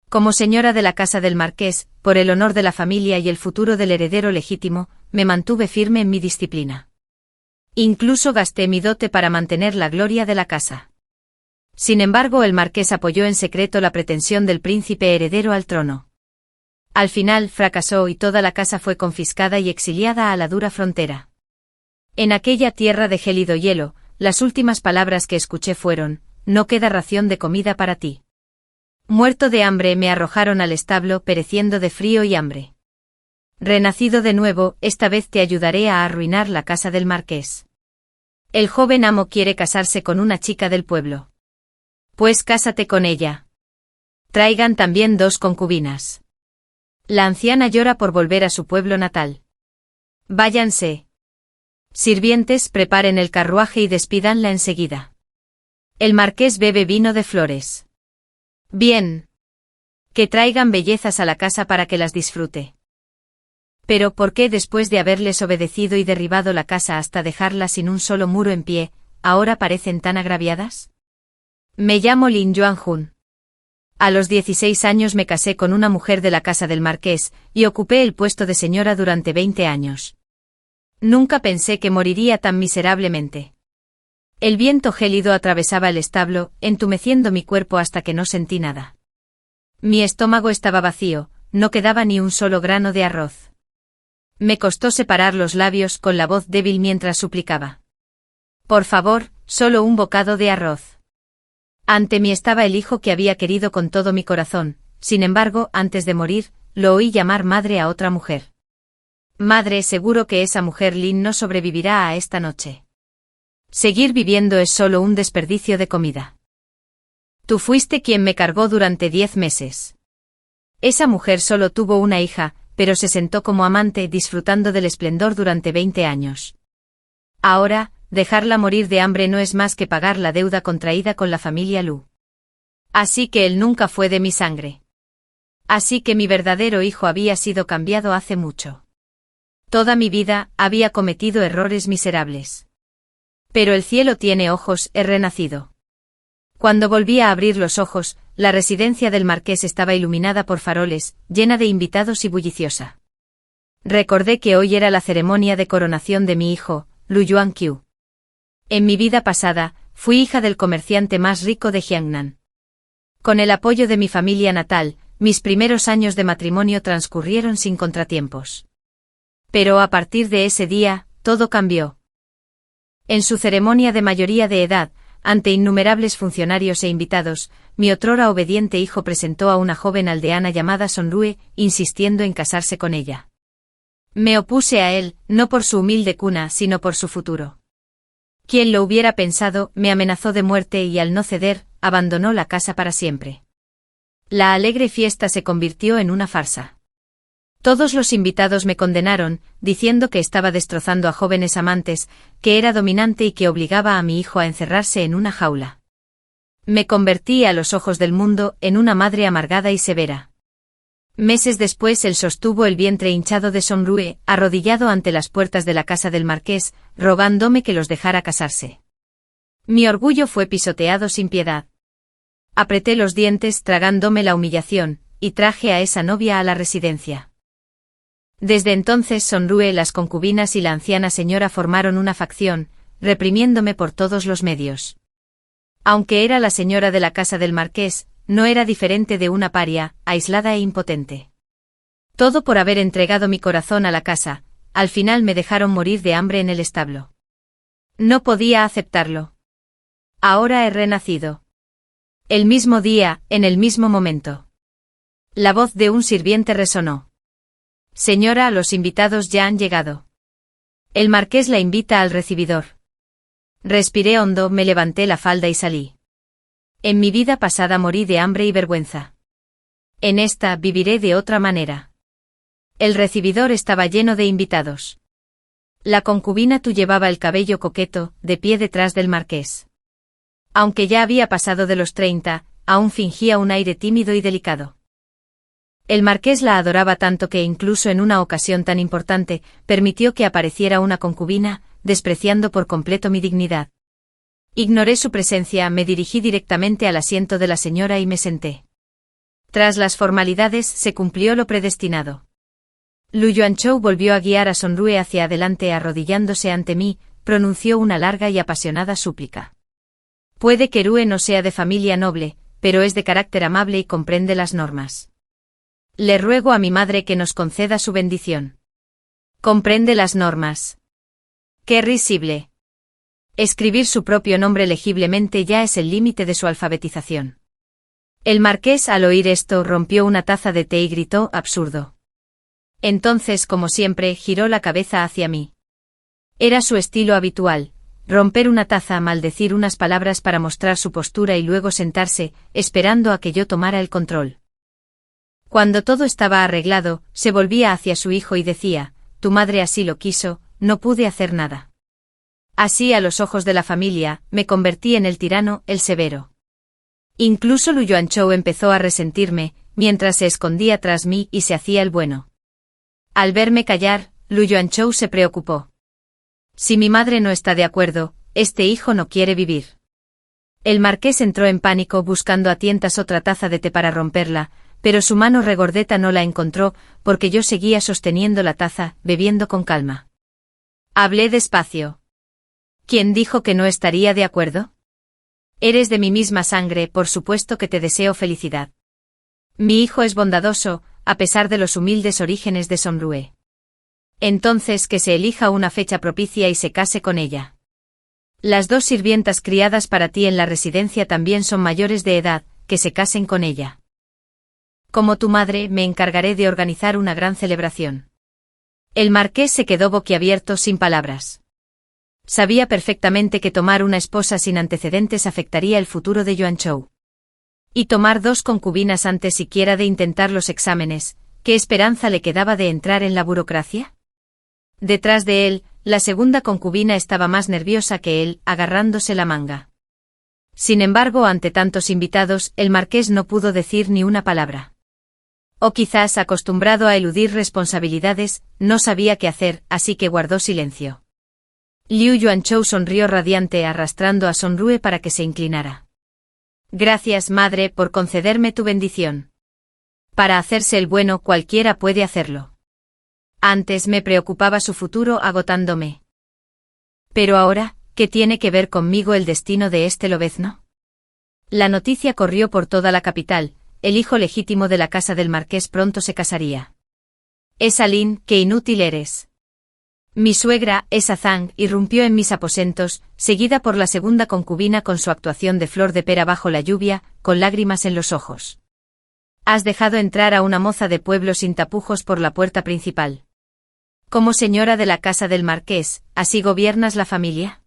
Como señora de la casa del marqués, por el honor de la familia y el futuro del heredero legítimo, me mantuve firme en mi disciplina. Incluso gasté mi dote para mantener la gloria de la casa. Sin embargo, el marqués apoyó en secreto la pretensión del príncipe heredero al trono. Al final fracasó y toda la casa fue confiscada y exiliada a la dura frontera. En aquella tierra de gélido hielo, las últimas palabras que escuché fueron: no queda ración de comida para ti. Muerto de hambre me arrojaron al establo, pereciendo de frío y hambre. Renacido de nuevo, esta vez te ayudaré a arruinar la casa del marqués. El joven amo quiere casarse con una chica del pueblo. Pues cásate con ella. Traigan también 2 concubinas. La anciana llora por volver a su pueblo natal. Váyanse. Sirvientes, preparen el carruaje y despídanla enseguida. El marqués bebe vino de flores. Bien. Que traigan bellezas a la casa para que las disfrute. Pero ¿por qué después de haberles obedecido y derribado la casa hasta dejarla sin un solo muro en pie, ahora parecen tan agraviadas? Me llamo Lin Yuanjun. A los 16 años me casé con una mujer de la casa del marqués, y ocupé el puesto de señora durante 20 años. Nunca pensé que moriría tan miserablemente. El viento gélido atravesaba el establo, entumeciendo mi cuerpo hasta que no sentí nada. Mi estómago estaba vacío, no quedaba ni un solo grano de arroz. Me costó separar los labios con la voz débil mientras suplicaba. Por favor, solo un bocado de arroz. Ante mí estaba el hijo que había querido con todo mi corazón, sin embargo, antes de morir, lo oí llamar madre a otra mujer. Madre, seguro que esa mujer Lin no sobrevivirá a esta noche. Seguir viviendo es solo un desperdicio de comida. Tú fuiste quien me cargó durante 10 meses. Esa mujer solo tuvo una hija, pero se sentó como amante disfrutando del esplendor durante 20 años. Ahora, dejarla morir de hambre no es más que pagar la deuda contraída con la familia Lu. Así que él nunca fue de mi sangre. Así que mi verdadero hijo había sido cambiado hace mucho. Toda mi vida había cometido errores miserables. Pero el cielo tiene ojos, he renacido. Cuando volví a abrir los ojos, la residencia del marqués estaba iluminada por faroles, llena de invitados y bulliciosa. Recordé que hoy era la ceremonia de coronación de mi hijo, Lu Yuanqiu. En mi vida pasada, fui hija del comerciante más rico de Jiangnan. Con el apoyo de mi familia natal, mis primeros años de matrimonio transcurrieron sin contratiempos. Pero a partir de ese día, todo cambió. En su ceremonia de mayoría de edad, ante innumerables funcionarios e invitados, mi otrora obediente hijo presentó a una joven aldeana llamada Sonrue, insistiendo en casarse con ella. Me opuse a él, no por su humilde cuna, sino por su futuro. Quien lo hubiera pensado, me amenazó de muerte y al no ceder, abandonó la casa para siempre. La alegre fiesta se convirtió en una farsa. Todos los invitados me condenaron, diciendo que estaba destrozando a jóvenes amantes, que era dominante y que obligaba a mi hijo a encerrarse en una jaula. Me convertí a los ojos del mundo en una madre amargada y severa. Meses después él sostuvo el vientre hinchado de Sonrue, arrodillado ante las puertas de la casa del marqués, rogándome que los dejara casarse. Mi orgullo fue pisoteado sin piedad. Apreté los dientes tragándome la humillación, y traje a esa novia a la residencia. Desde entonces Sonrue, las concubinas y la anciana señora formaron una facción, reprimiéndome por todos los medios. Aunque era la señora de la casa del marqués, no era diferente de una paria, aislada e impotente. Todo por haber entregado mi corazón a la casa, al final me dejaron morir de hambre en el establo. No podía aceptarlo. Ahora he renacido. El mismo día, en el mismo momento. La voz de un sirviente resonó. Señora, los invitados ya han llegado. El marqués la invita al recibidor. Respiré hondo, me levanté la falda y salí. En mi vida pasada morí de hambre y vergüenza. En esta viviré de otra manera. El recibidor estaba lleno de invitados. La concubina Tu llevaba el cabello coqueto, de pie detrás del marqués. Aunque ya había pasado de los 30, aún fingía un aire tímido y delicado. El marqués la adoraba tanto que incluso en una ocasión tan importante, permitió que apareciera una concubina, despreciando por completo mi dignidad. Ignoré su presencia, me dirigí directamente al asiento de la señora y me senté. Tras las formalidades se cumplió lo predestinado. Lu Yuanchou volvió a guiar a Sonrue hacia adelante arrodillándose ante mí, pronunció una larga y apasionada súplica. Puede que Rue no sea de familia noble, pero es de carácter amable y comprende las normas. Le ruego a mi madre que nos conceda su bendición. Comprende las normas. ¡Qué risible! Escribir su propio nombre legiblemente ya es el límite de su alfabetización. El marqués al oír esto rompió una taza de té y gritó absurdo. Entonces, como siempre, giró la cabeza hacia mí. Era su estilo habitual, romper una taza, maldecir unas palabras para mostrar su postura y luego sentarse, esperando a que yo tomara el control. Cuando todo estaba arreglado, se volvía hacia su hijo y decía, tu madre así lo quiso, no pude hacer nada. Así, a los ojos de la familia, me convertí en el tirano, el severo. Incluso Lu Yuanchou empezó a resentirme, mientras se escondía tras mí y se hacía el bueno. Al verme callar, Lu Yuanchou se preocupó. Si mi madre no está de acuerdo, este hijo no quiere vivir. El marqués entró en pánico buscando a tientas otra taza de té para romperla, pero su mano regordeta no la encontró, porque yo seguía sosteniendo la taza, bebiendo con calma. Hablé despacio. ¿Quién dijo que no estaría de acuerdo? Eres de mi misma sangre, por supuesto que te deseo felicidad. Mi hijo es bondadoso, a pesar de los humildes orígenes de Sonrue. Entonces que se elija una fecha propicia y se case con ella. Las 2 sirvientas criadas para ti en la residencia también son mayores de edad, que se casen con ella. Como tu madre, me encargaré de organizar una gran celebración. El marqués se quedó boquiabierto sin palabras. Sabía perfectamente que tomar una esposa sin antecedentes afectaría el futuro de Yuanchou. Y tomar 2 concubinas antes siquiera de intentar los exámenes, ¿qué esperanza le quedaba de entrar en la burocracia? Detrás de él, la segunda concubina estaba más nerviosa que él, agarrándose la manga. Sin embargo, ante tantos invitados, el marqués no pudo decir ni una palabra. O quizás, acostumbrado a eludir responsabilidades, no sabía qué hacer, así que guardó silencio. Liu Yuanchou sonrió radiante arrastrando a Sonrue para que se inclinara. Gracias, madre, por concederme tu bendición. Para hacerse el bueno cualquiera puede hacerlo. Antes me preocupaba su futuro agotándome. Pero ahora, ¿qué tiene que ver conmigo el destino de este lobezno? La noticia corrió por toda la capital, el hijo legítimo de la casa del marqués pronto se casaría. Esa Lin, qué inútil eres. Mi suegra, esa Zhang, irrumpió en mis aposentos, seguida por la segunda concubina con su actuación de flor de pera bajo la lluvia, con lágrimas en los ojos. Has dejado entrar a una moza de pueblo sin tapujos por la puerta principal. Como señora de la casa del marqués, ¿así gobiernas la familia?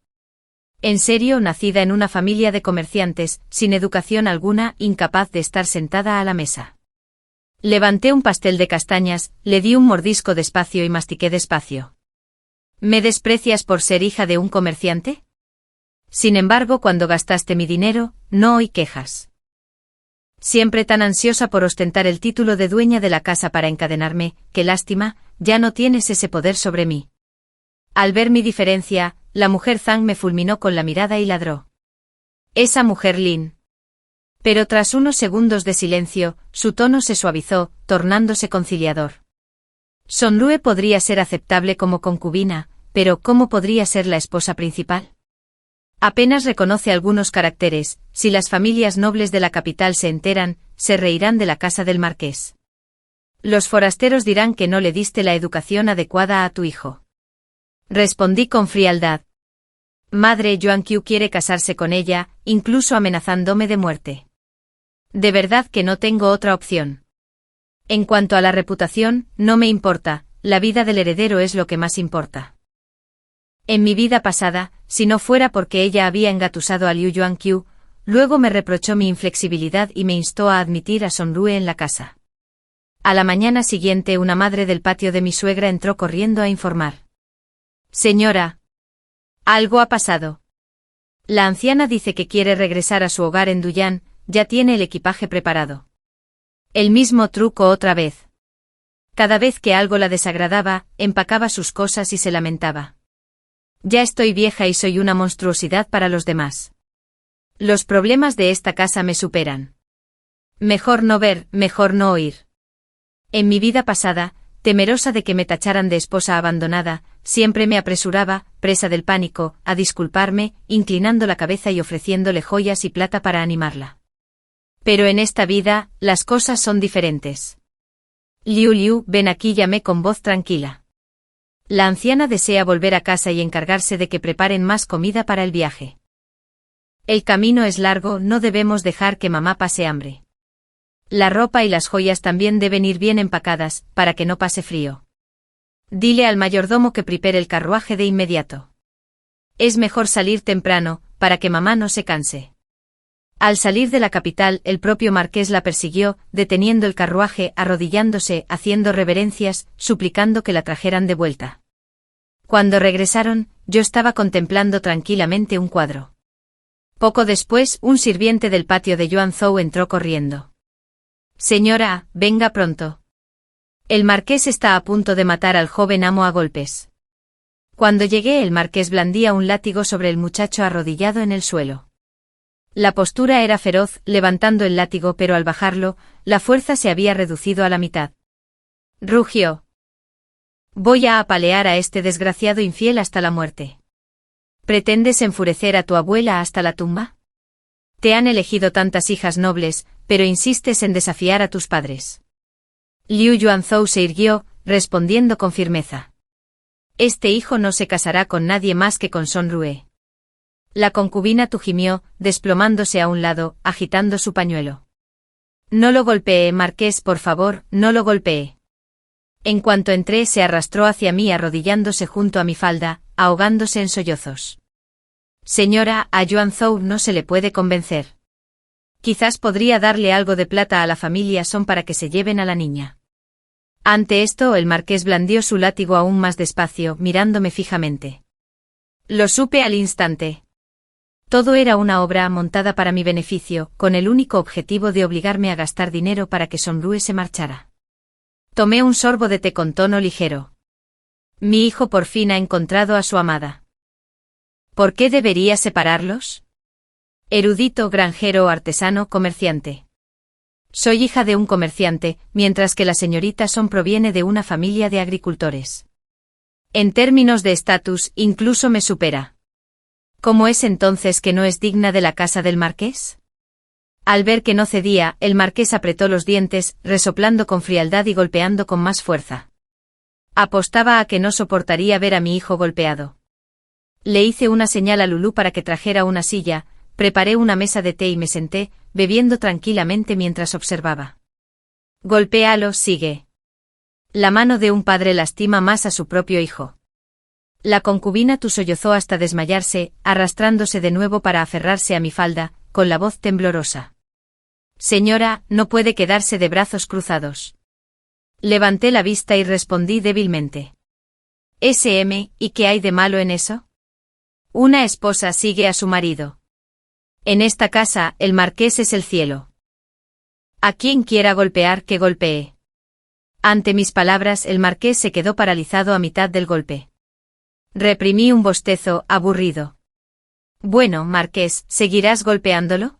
En serio, nacida en una familia de comerciantes, sin educación alguna, incapaz de estar sentada a la mesa. Levanté un pastel de castañas, le di un mordisco despacio y mastiqué despacio. ¿Me desprecias por ser hija de un comerciante? Sin embargo, cuando gastaste mi dinero, no oí quejas. Siempre tan ansiosa por ostentar el título de dueña de la casa para encadenarme, qué lástima, ya no tienes ese poder sobre mí. Al ver mi diferencia, la mujer Zhang me fulminó con la mirada y ladró. Esa mujer Lin. Pero tras unos segundos de silencio, su tono se suavizó, tornándose conciliador. Sonrue podría ser aceptable como concubina, pero ¿cómo podría ser la esposa principal? Apenas reconoce algunos caracteres, si las familias nobles de la capital se enteran, se reirán de la casa del marqués. Los forasteros dirán que no le diste la educación adecuada a tu hijo. Respondí con frialdad. Madre, Yuanqiu quiere casarse con ella, incluso amenazándome de muerte. De verdad que no tengo otra opción. En cuanto a la reputación, no me importa, la vida del heredero es lo que más importa. En mi vida pasada, si no fuera porque ella había engatusado a Liu Yuanqiu, luego me reprochó mi inflexibilidad y me instó a admitir a Sonrue en la casa. A la mañana siguiente una madre del patio de mi suegra entró corriendo a informar. Señora, algo ha pasado. La anciana dice que quiere regresar a su hogar en Duyan, ya tiene el equipaje preparado. El mismo truco otra vez. Cada vez que algo la desagradaba, empacaba sus cosas y se lamentaba. Ya estoy vieja y soy una monstruosidad para los demás. Los problemas de esta casa me superan. Mejor no ver, mejor no oír. En mi vida pasada, temerosa de que me tacharan de esposa abandonada, siempre me apresuraba, presa del pánico, a disculparme, inclinando la cabeza y ofreciéndole joyas y plata para animarla. Pero en esta vida, las cosas son diferentes. Liu Liu, ven aquí, llamé con voz tranquila. La anciana desea volver a casa y encargarse de que preparen más comida para el viaje. El camino es largo, no debemos dejar que mamá pase hambre. La ropa y las joyas también deben ir bien empacadas, para que no pase frío. Dile al mayordomo que prepare el carruaje de inmediato. Es mejor salir temprano, para que mamá no se canse. Al salir de la capital, el propio marqués la persiguió, deteniendo el carruaje, arrodillándose, haciendo reverencias, suplicando que la trajeran de vuelta. Cuando regresaron, yo estaba contemplando tranquilamente un cuadro. Poco después, un sirviente del patio de Yuanzhou entró corriendo. Señora, venga pronto. El marqués está a punto de matar al joven amo a golpes. Cuando llegué, el marqués blandía un látigo sobre el muchacho arrodillado en el suelo. La postura era feroz, levantando el látigo, pero al bajarlo, la fuerza se había reducido a la mitad. Rugió. Voy a apalear a este desgraciado infiel hasta la muerte. ¿Pretendes enfurecer a tu abuela hasta la tumba? Te han elegido tantas hijas nobles, pero insistes en desafiar a tus padres. Liu Yuanzhou se irguió, respondiendo con firmeza. Este hijo no se casará con nadie más que con Son Rue. La concubina tugimió, desplomándose a un lado, agitando su pañuelo. No lo golpee, marqués, por favor, no lo golpee. En cuanto entré, se arrastró hacia mí arrodillándose junto a mi falda, ahogándose en sollozos. Señora, a Yuanzhou no se le puede convencer. Quizás podría darle algo de plata a la familia Son para que se lleven a la niña. Ante esto, el marqués blandió su látigo aún más despacio, mirándome fijamente. Lo supe al instante. Todo era una obra montada para mi beneficio, con el único objetivo de obligarme a gastar dinero para que Son Rue se marchara. Tomé un sorbo de té con tono ligero. Mi hijo por fin ha encontrado a su amada. ¿Por qué debería separarlos? Erudito, granjero, artesano, comerciante. Soy hija de un comerciante, mientras que la señorita Son proviene de una familia de agricultores. En términos de estatus, incluso me supera. ¿Cómo es entonces que no es digna de la casa del marqués? Al ver que no cedía, el marqués apretó los dientes, resoplando con frialdad y golpeando con más fuerza. Apostaba a que no soportaría ver a mi hijo golpeado. Le hice una señal a Lulú para que trajera una silla, preparé una mesa de té y me senté, bebiendo tranquilamente mientras observaba. Golpéalo, sigue. La mano de un padre lastima más a su propio hijo. La concubina sollozó hasta desmayarse, arrastrándose de nuevo para aferrarse a mi falda, con la voz temblorosa. Señora, no puede quedarse de brazos cruzados. Levanté la vista y respondí débilmente. SM, ¿y qué hay de malo en eso? Una esposa sigue a su marido. En esta casa, el marqués es el cielo. A quien quiera golpear, que golpee. Ante mis palabras, el marqués se quedó paralizado a mitad del golpe. Reprimí un bostezo, aburrido. Bueno, marqués, ¿seguirás golpeándolo?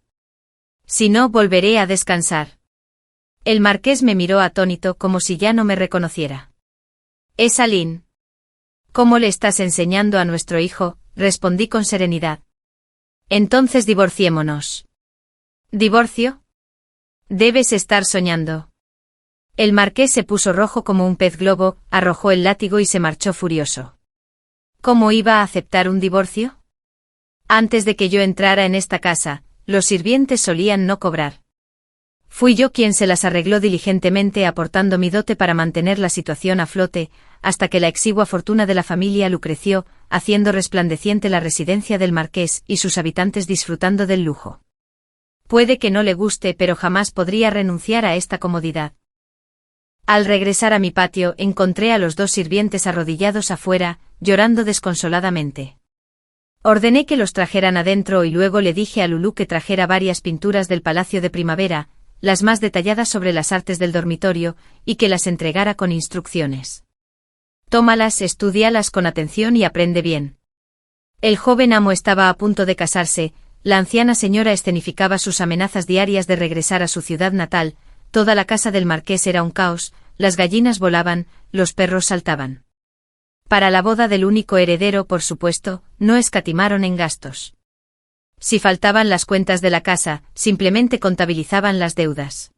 Si no, volveré a descansar. El marqués me miró atónito como si ya no me reconociera. Es Aline. ¿Cómo le estás enseñando a nuestro hijo? Respondí con serenidad. Entonces divorciémonos. ¿Divorcio? Debes estar soñando. El marqués se puso rojo como un pez globo, arrojó el látigo y se marchó furioso. ¿Cómo iba a aceptar un divorcio? Antes de que yo entrara en esta casa, los sirvientes solían no cobrar. Fui yo quien se las arregló diligentemente aportando mi dote para mantener la situación a flote, hasta que la exigua fortuna de la familia Lu creció, haciendo resplandeciente la residencia del marqués y sus habitantes disfrutando del lujo. Puede que no le guste, pero jamás podría renunciar a esta comodidad. Al regresar a mi patio, encontré a los dos sirvientes arrodillados afuera, llorando desconsoladamente. Ordené que los trajeran adentro y luego le dije a Lulú que trajera varias pinturas del Palacio de Primavera, las más detalladas sobre las artes del dormitorio, y que las entregara con instrucciones. Tómalas, estúdialas con atención y aprende bien. El joven amo estaba a punto de casarse, la anciana señora escenificaba sus amenazas diarias de regresar a su ciudad natal. Toda la casa del marqués era un caos, las gallinas volaban, los perros saltaban. Para la boda del único heredero, por supuesto, no escatimaron en gastos. Si faltaban las cuentas de la casa, simplemente contabilizaban las deudas.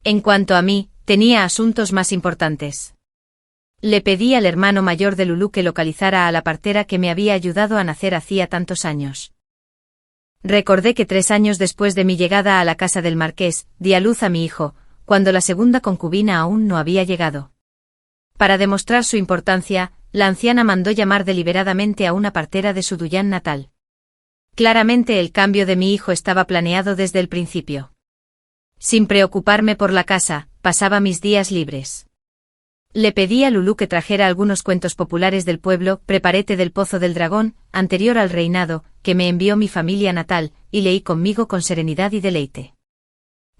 En cuanto a mí, tenía asuntos más importantes. Le pedí al hermano mayor de Lulú que localizara a la partera que me había ayudado a nacer hacía tantos años. Recordé que 3 años después de mi llegada a la casa del marqués, di a luz a mi hijo, cuando la segunda concubina aún no había llegado. Para demostrar su importancia, la anciana mandó llamar deliberadamente a una partera de su Duyán natal. Claramente el cambio de mi hijo estaba planeado desde el principio. Sin preocuparme por la casa, pasaba mis días libres. Le pedí a Lulú que trajera algunos cuentos populares del pueblo, preparé té del Pozo del Dragón, anterior al reinado, que me envió mi familia natal, y leí conmigo con serenidad y deleite.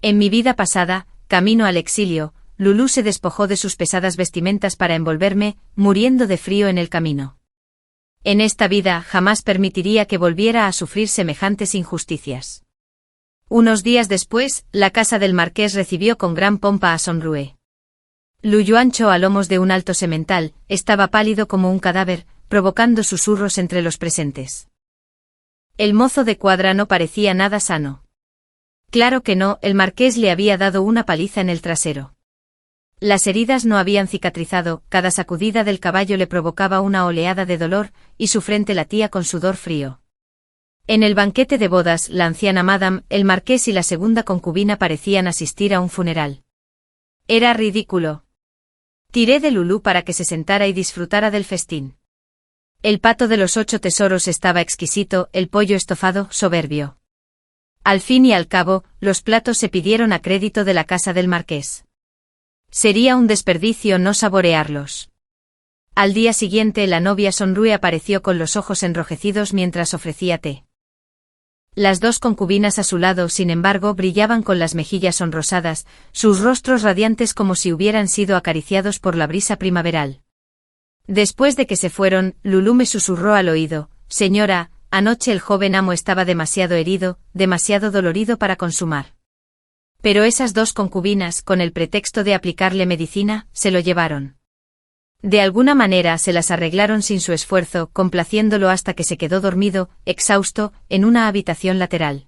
En mi vida pasada, camino al exilio, Lulú se despojó de sus pesadas vestimentas para envolverme, muriendo de frío en el camino. En esta vida jamás permitiría que volviera a sufrir semejantes injusticias. Unos días después, la casa del marqués recibió con gran pompa a Sonrue. Lu Yuancho a lomos de un alto semental, estaba pálido como un cadáver, provocando susurros entre los presentes. El mozo de cuadra no parecía nada sano. Claro que no, el marqués le había dado una paliza en el trasero. Las heridas no habían cicatrizado, cada sacudida del caballo le provocaba una oleada de dolor, y su frente latía con sudor frío. En el banquete de bodas, la anciana Madame, el marqués y la segunda concubina parecían asistir a un funeral. Era ridículo. Tiré de Lulú para que se sentara y disfrutara del festín. El pato de los 8 tesoros estaba exquisito, el pollo estofado, soberbio. Al fin y al cabo, los platos se pidieron a crédito de la casa del marqués. Sería un desperdicio no saborearlos. Al día siguiente la novia Sonrue apareció con los ojos enrojecidos mientras ofrecía té. Las 2 concubinas a su lado, sin embargo, brillaban con las mejillas sonrosadas, sus rostros radiantes como si hubieran sido acariciados por la brisa primaveral. Después de que se fueron, Lulú me susurró al oído: «Señora, anoche el joven amo estaba demasiado herido, demasiado dolorido para consumar». Pero esas 2 concubinas, con el pretexto de aplicarle medicina, se lo llevaron. De alguna manera se las arreglaron sin su esfuerzo, complaciéndolo hasta que se quedó dormido, exhausto, en una habitación lateral.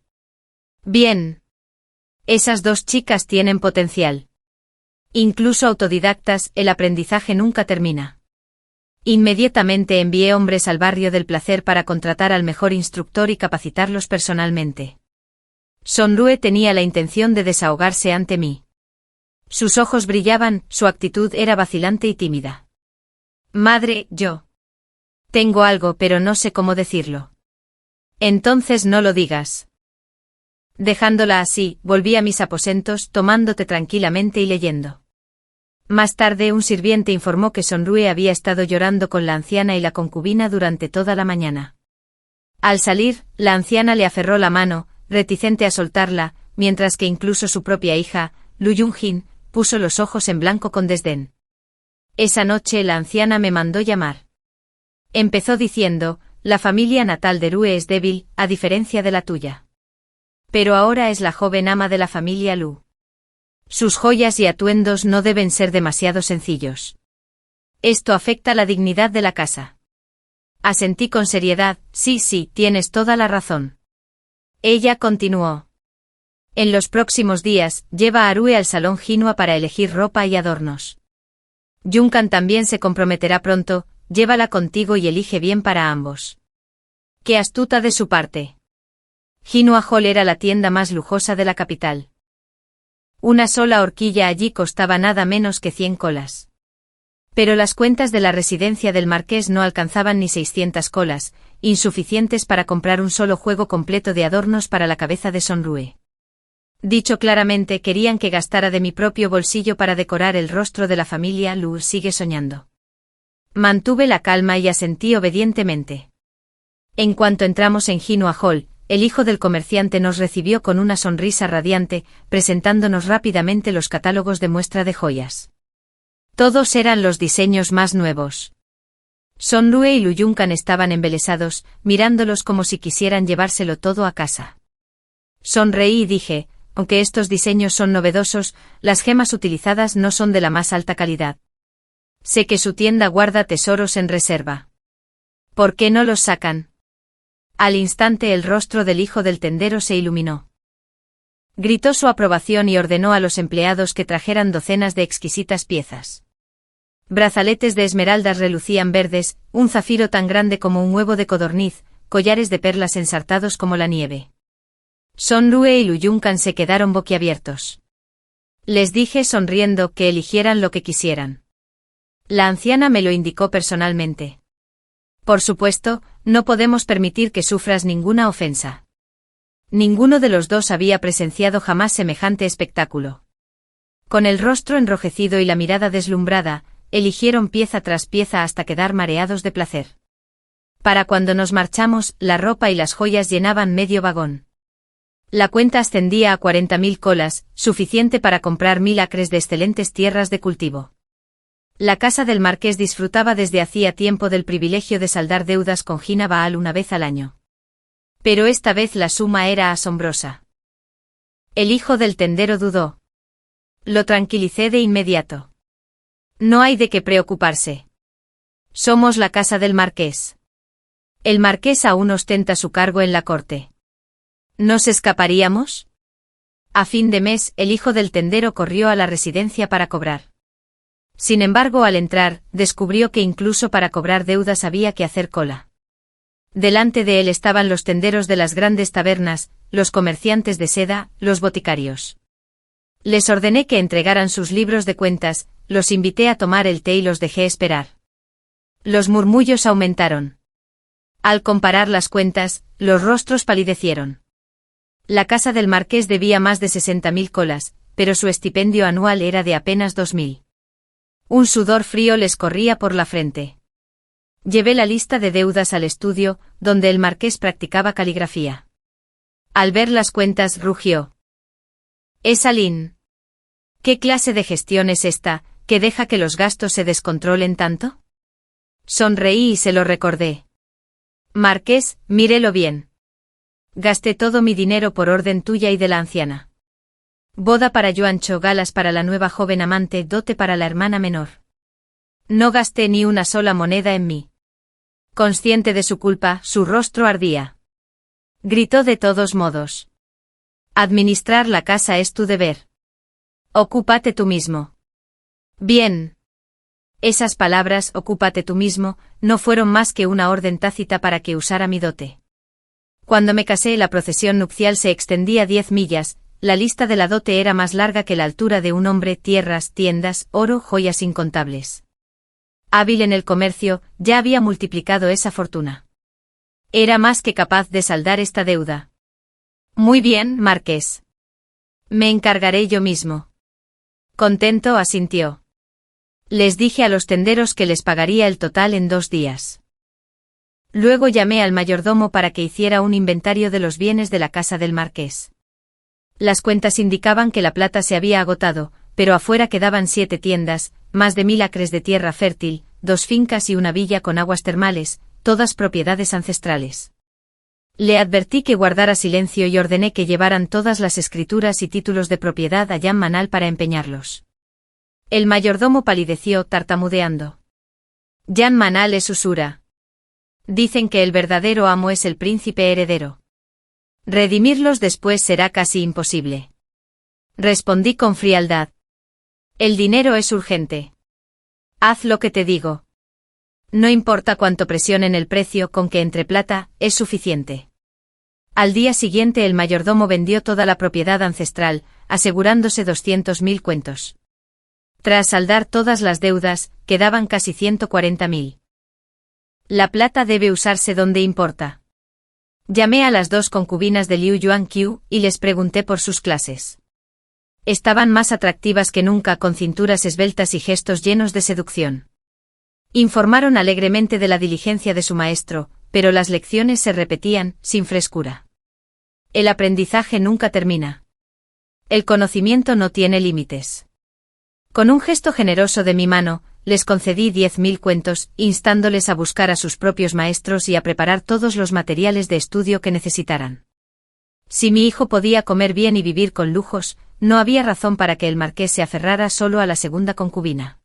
Bien. Esas 2 chicas tienen potencial. Incluso autodidactas, el aprendizaje nunca termina. Inmediatamente envié hombres al barrio del placer para contratar al mejor instructor y capacitarlos personalmente. Sonrue tenía la intención de desahogarse ante mí. Sus ojos brillaban, su actitud era vacilante y tímida. «Madre, yo tengo algo, pero no sé cómo decirlo». «Entonces no lo digas». Dejándola así, volví a mis aposentos, tomándote tranquilamente y leyendo. Más tarde un sirviente informó que Sonrue había estado llorando con la anciana y la concubina durante toda la mañana. Al salir, la anciana le aferró la mano, reticente a soltarla, mientras que incluso su propia hija, Lu Yunjin, puso los ojos en blanco con desdén. Esa noche la anciana me mandó llamar. Empezó diciendo: «La familia natal de Rue es débil, a diferencia de la tuya. Pero ahora es la joven ama de la familia Lu. Sus joyas y atuendos no deben ser demasiado sencillos. Esto afecta la dignidad de la casa». Asentí con seriedad: «Sí, tienes toda la razón». Ella continuó: «En los próximos días, lleva a Rue al salón Jinhua para elegir ropa y adornos. Yunkan también se comprometerá pronto, llévala contigo y elige bien para ambos». Qué astuta de su parte. Jinhua Hall era la tienda más lujosa de la capital. Una sola horquilla allí costaba nada menos que 100 colas. Pero las cuentas de la residencia del marqués no alcanzaban ni 600 colas, insuficientes para comprar un solo juego completo de adornos para la cabeza de Sonrue. Dicho claramente, querían que gastara de mi propio bolsillo para decorar el rostro de la familia Lu. Sigue soñando. Mantuve la calma y asentí obedientemente. En cuanto entramos en Jinhua Hall, el hijo del comerciante nos recibió con una sonrisa radiante, presentándonos rápidamente los catálogos de muestra de joyas. Todos eran los diseños más nuevos. Sonrue y Lu Yuncan estaban embelesados, mirándolos como si quisieran llevárselo todo a casa. Sonreí y dije, aunque estos diseños son novedosos, las gemas utilizadas no son de la más alta calidad. Sé que su tienda guarda tesoros en reserva. ¿Por qué no los sacan? Al instante el rostro del hijo del tendero se iluminó. Gritó su aprobación y ordenó a los empleados que trajeran docenas de exquisitas piezas. Brazaletes de esmeraldas relucían verdes, un zafiro tan grande como un huevo de codorniz, collares de perlas ensartados como la nieve. Sonrue y Lu Yuncan se quedaron boquiabiertos. Les dije sonriendo que eligieran lo que quisieran. La anciana me lo indicó personalmente. Por supuesto, no podemos permitir que sufras ninguna ofensa. Ninguno de los dos había presenciado jamás semejante espectáculo. Con el rostro enrojecido y la mirada deslumbrada, eligieron pieza tras pieza hasta quedar mareados de placer. Para cuando nos marchamos, la ropa y las joyas llenaban medio vagón. La cuenta ascendía a 40.000 colas, suficiente para comprar 1.000 acres de excelentes tierras de cultivo. La casa del marqués disfrutaba desde hacía tiempo del privilegio de saldar deudas con Gina Baal una vez al año. Pero esta vez la suma era asombrosa. El hijo del tendero dudó. Lo tranquilicé de inmediato. No hay de qué preocuparse. Somos la casa del marqués. El marqués aún ostenta su cargo en la corte. ¿Nos escaparíamos? A fin de mes, el hijo del tendero corrió a la residencia para cobrar. Sin embargo, al entrar, descubrió que incluso para cobrar deudas había que hacer cola. Delante de él estaban los tenderos de las grandes tabernas, los comerciantes de seda, los boticarios. Les ordené que entregaran sus libros de cuentas, los invité a tomar el té y los dejé esperar. Los murmullos aumentaron. Al comparar las cuentas, los rostros palidecieron. La casa del marqués debía más de 60.000 colas, pero su estipendio anual era de apenas 2.000. Un sudor frío les corría por la frente. Llevé la lista de deudas al estudio, donde el marqués practicaba caligrafía. Al ver las cuentas, rugió. «Es Aline. ¿Qué clase de gestión es esta, que deja que los gastos se descontrolen tanto?» Sonreí y se lo recordé. «Marqués, mírelo bien. Gasté todo mi dinero por orden tuya y de la anciana. Boda para Yuancho, galas para la nueva joven amante, dote para la hermana menor. No gasté ni una sola moneda en mí». Consciente de su culpa, su rostro ardía. Gritó de todos modos. «Administrar la casa es tu deber. Ocúpate tú mismo». Bien. Esas palabras, ocúpate tú mismo, no fueron más que una orden tácita para que usara mi dote. Cuando me casé, la procesión nupcial se extendía 10 millas, la lista de la dote era más larga que la altura de un hombre, tierras, tiendas, oro, joyas incontables. Hábil en el comercio, ya había multiplicado esa fortuna. Era más que capaz de saldar esta deuda. Muy bien, marqués. Me encargaré yo mismo. Contento, asintió. Les dije a los tenderos que les pagaría el total en 2 días. Luego llamé al mayordomo para que hiciera un inventario de los bienes de la casa del marqués. Las cuentas indicaban que la plata se había agotado, pero afuera quedaban 7 tiendas, más de 1.000 acres de tierra fértil, 2 fincas y una villa con aguas termales, todas propiedades ancestrales. Le advertí que guardara silencio y ordené que llevaran todas las escrituras y títulos de propiedad a Jan Manal para empeñarlos. El mayordomo palideció, tartamudeando. Jan Manal es usura. Dicen que el verdadero amo es el príncipe heredero. Redimirlos después será casi imposible. Respondí con frialdad. El dinero es urgente. Haz lo que te digo. No importa cuánto presionen el precio, con que entre plata, es suficiente. Al día siguiente el mayordomo vendió toda la propiedad ancestral, asegurándose 200.000 cuentos. Tras saldar todas las deudas, quedaban casi 140.000. La plata debe usarse donde importa. Llamé a las 2 concubinas de Liu Yuanqiu y les pregunté por sus clases. Estaban más atractivas que nunca, con cinturas esbeltas y gestos llenos de seducción. Informaron alegremente de la diligencia de su maestro, pero las lecciones se repetían, sin frescura. El aprendizaje nunca termina. El conocimiento no tiene límites. Con un gesto generoso de mi mano, les concedí 10.000 cuentos, instándoles a buscar a sus propios maestros y a preparar todos los materiales de estudio que necesitaran. Si mi hijo podía comer bien y vivir con lujos, no había razón para que el marqués se aferrara solo a la segunda concubina.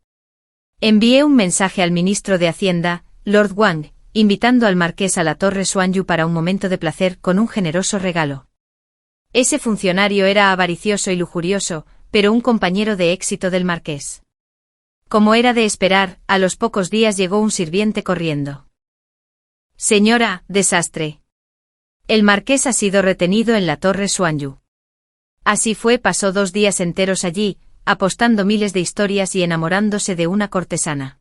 Envié un mensaje al ministro de Hacienda, Lord Wang, invitando al marqués a la Torre Xuanyu para un momento de placer con un generoso regalo. Ese funcionario era avaricioso y lujurioso, pero un compañero de éxito del marqués. Como era de esperar, a los pocos días llegó un sirviente corriendo. Señora, desastre. El marqués ha sido retenido en la Torre Xuanyu. Así fue, pasó 2 días enteros allí, apostando miles de historias y enamorándose de una cortesana.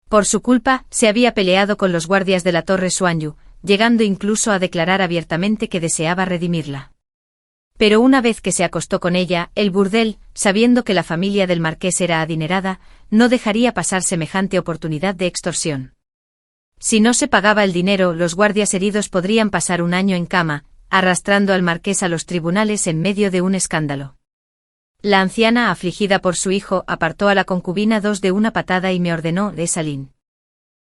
Por su culpa, se había peleado con los guardias de la Torre Xuanyu, llegando incluso a declarar abiertamente que deseaba redimirla. Pero una vez que se acostó con ella, el burdel, sabiendo que la familia del marqués era adinerada, no dejaría pasar semejante oportunidad de extorsión. Si no se pagaba el dinero, los guardias heridos podrían pasar un año en cama, arrastrando al marqués a los tribunales en medio de un escándalo. La anciana, afligida por su hijo, apartó a la concubina 2 de una patada y me ordenó: Salín.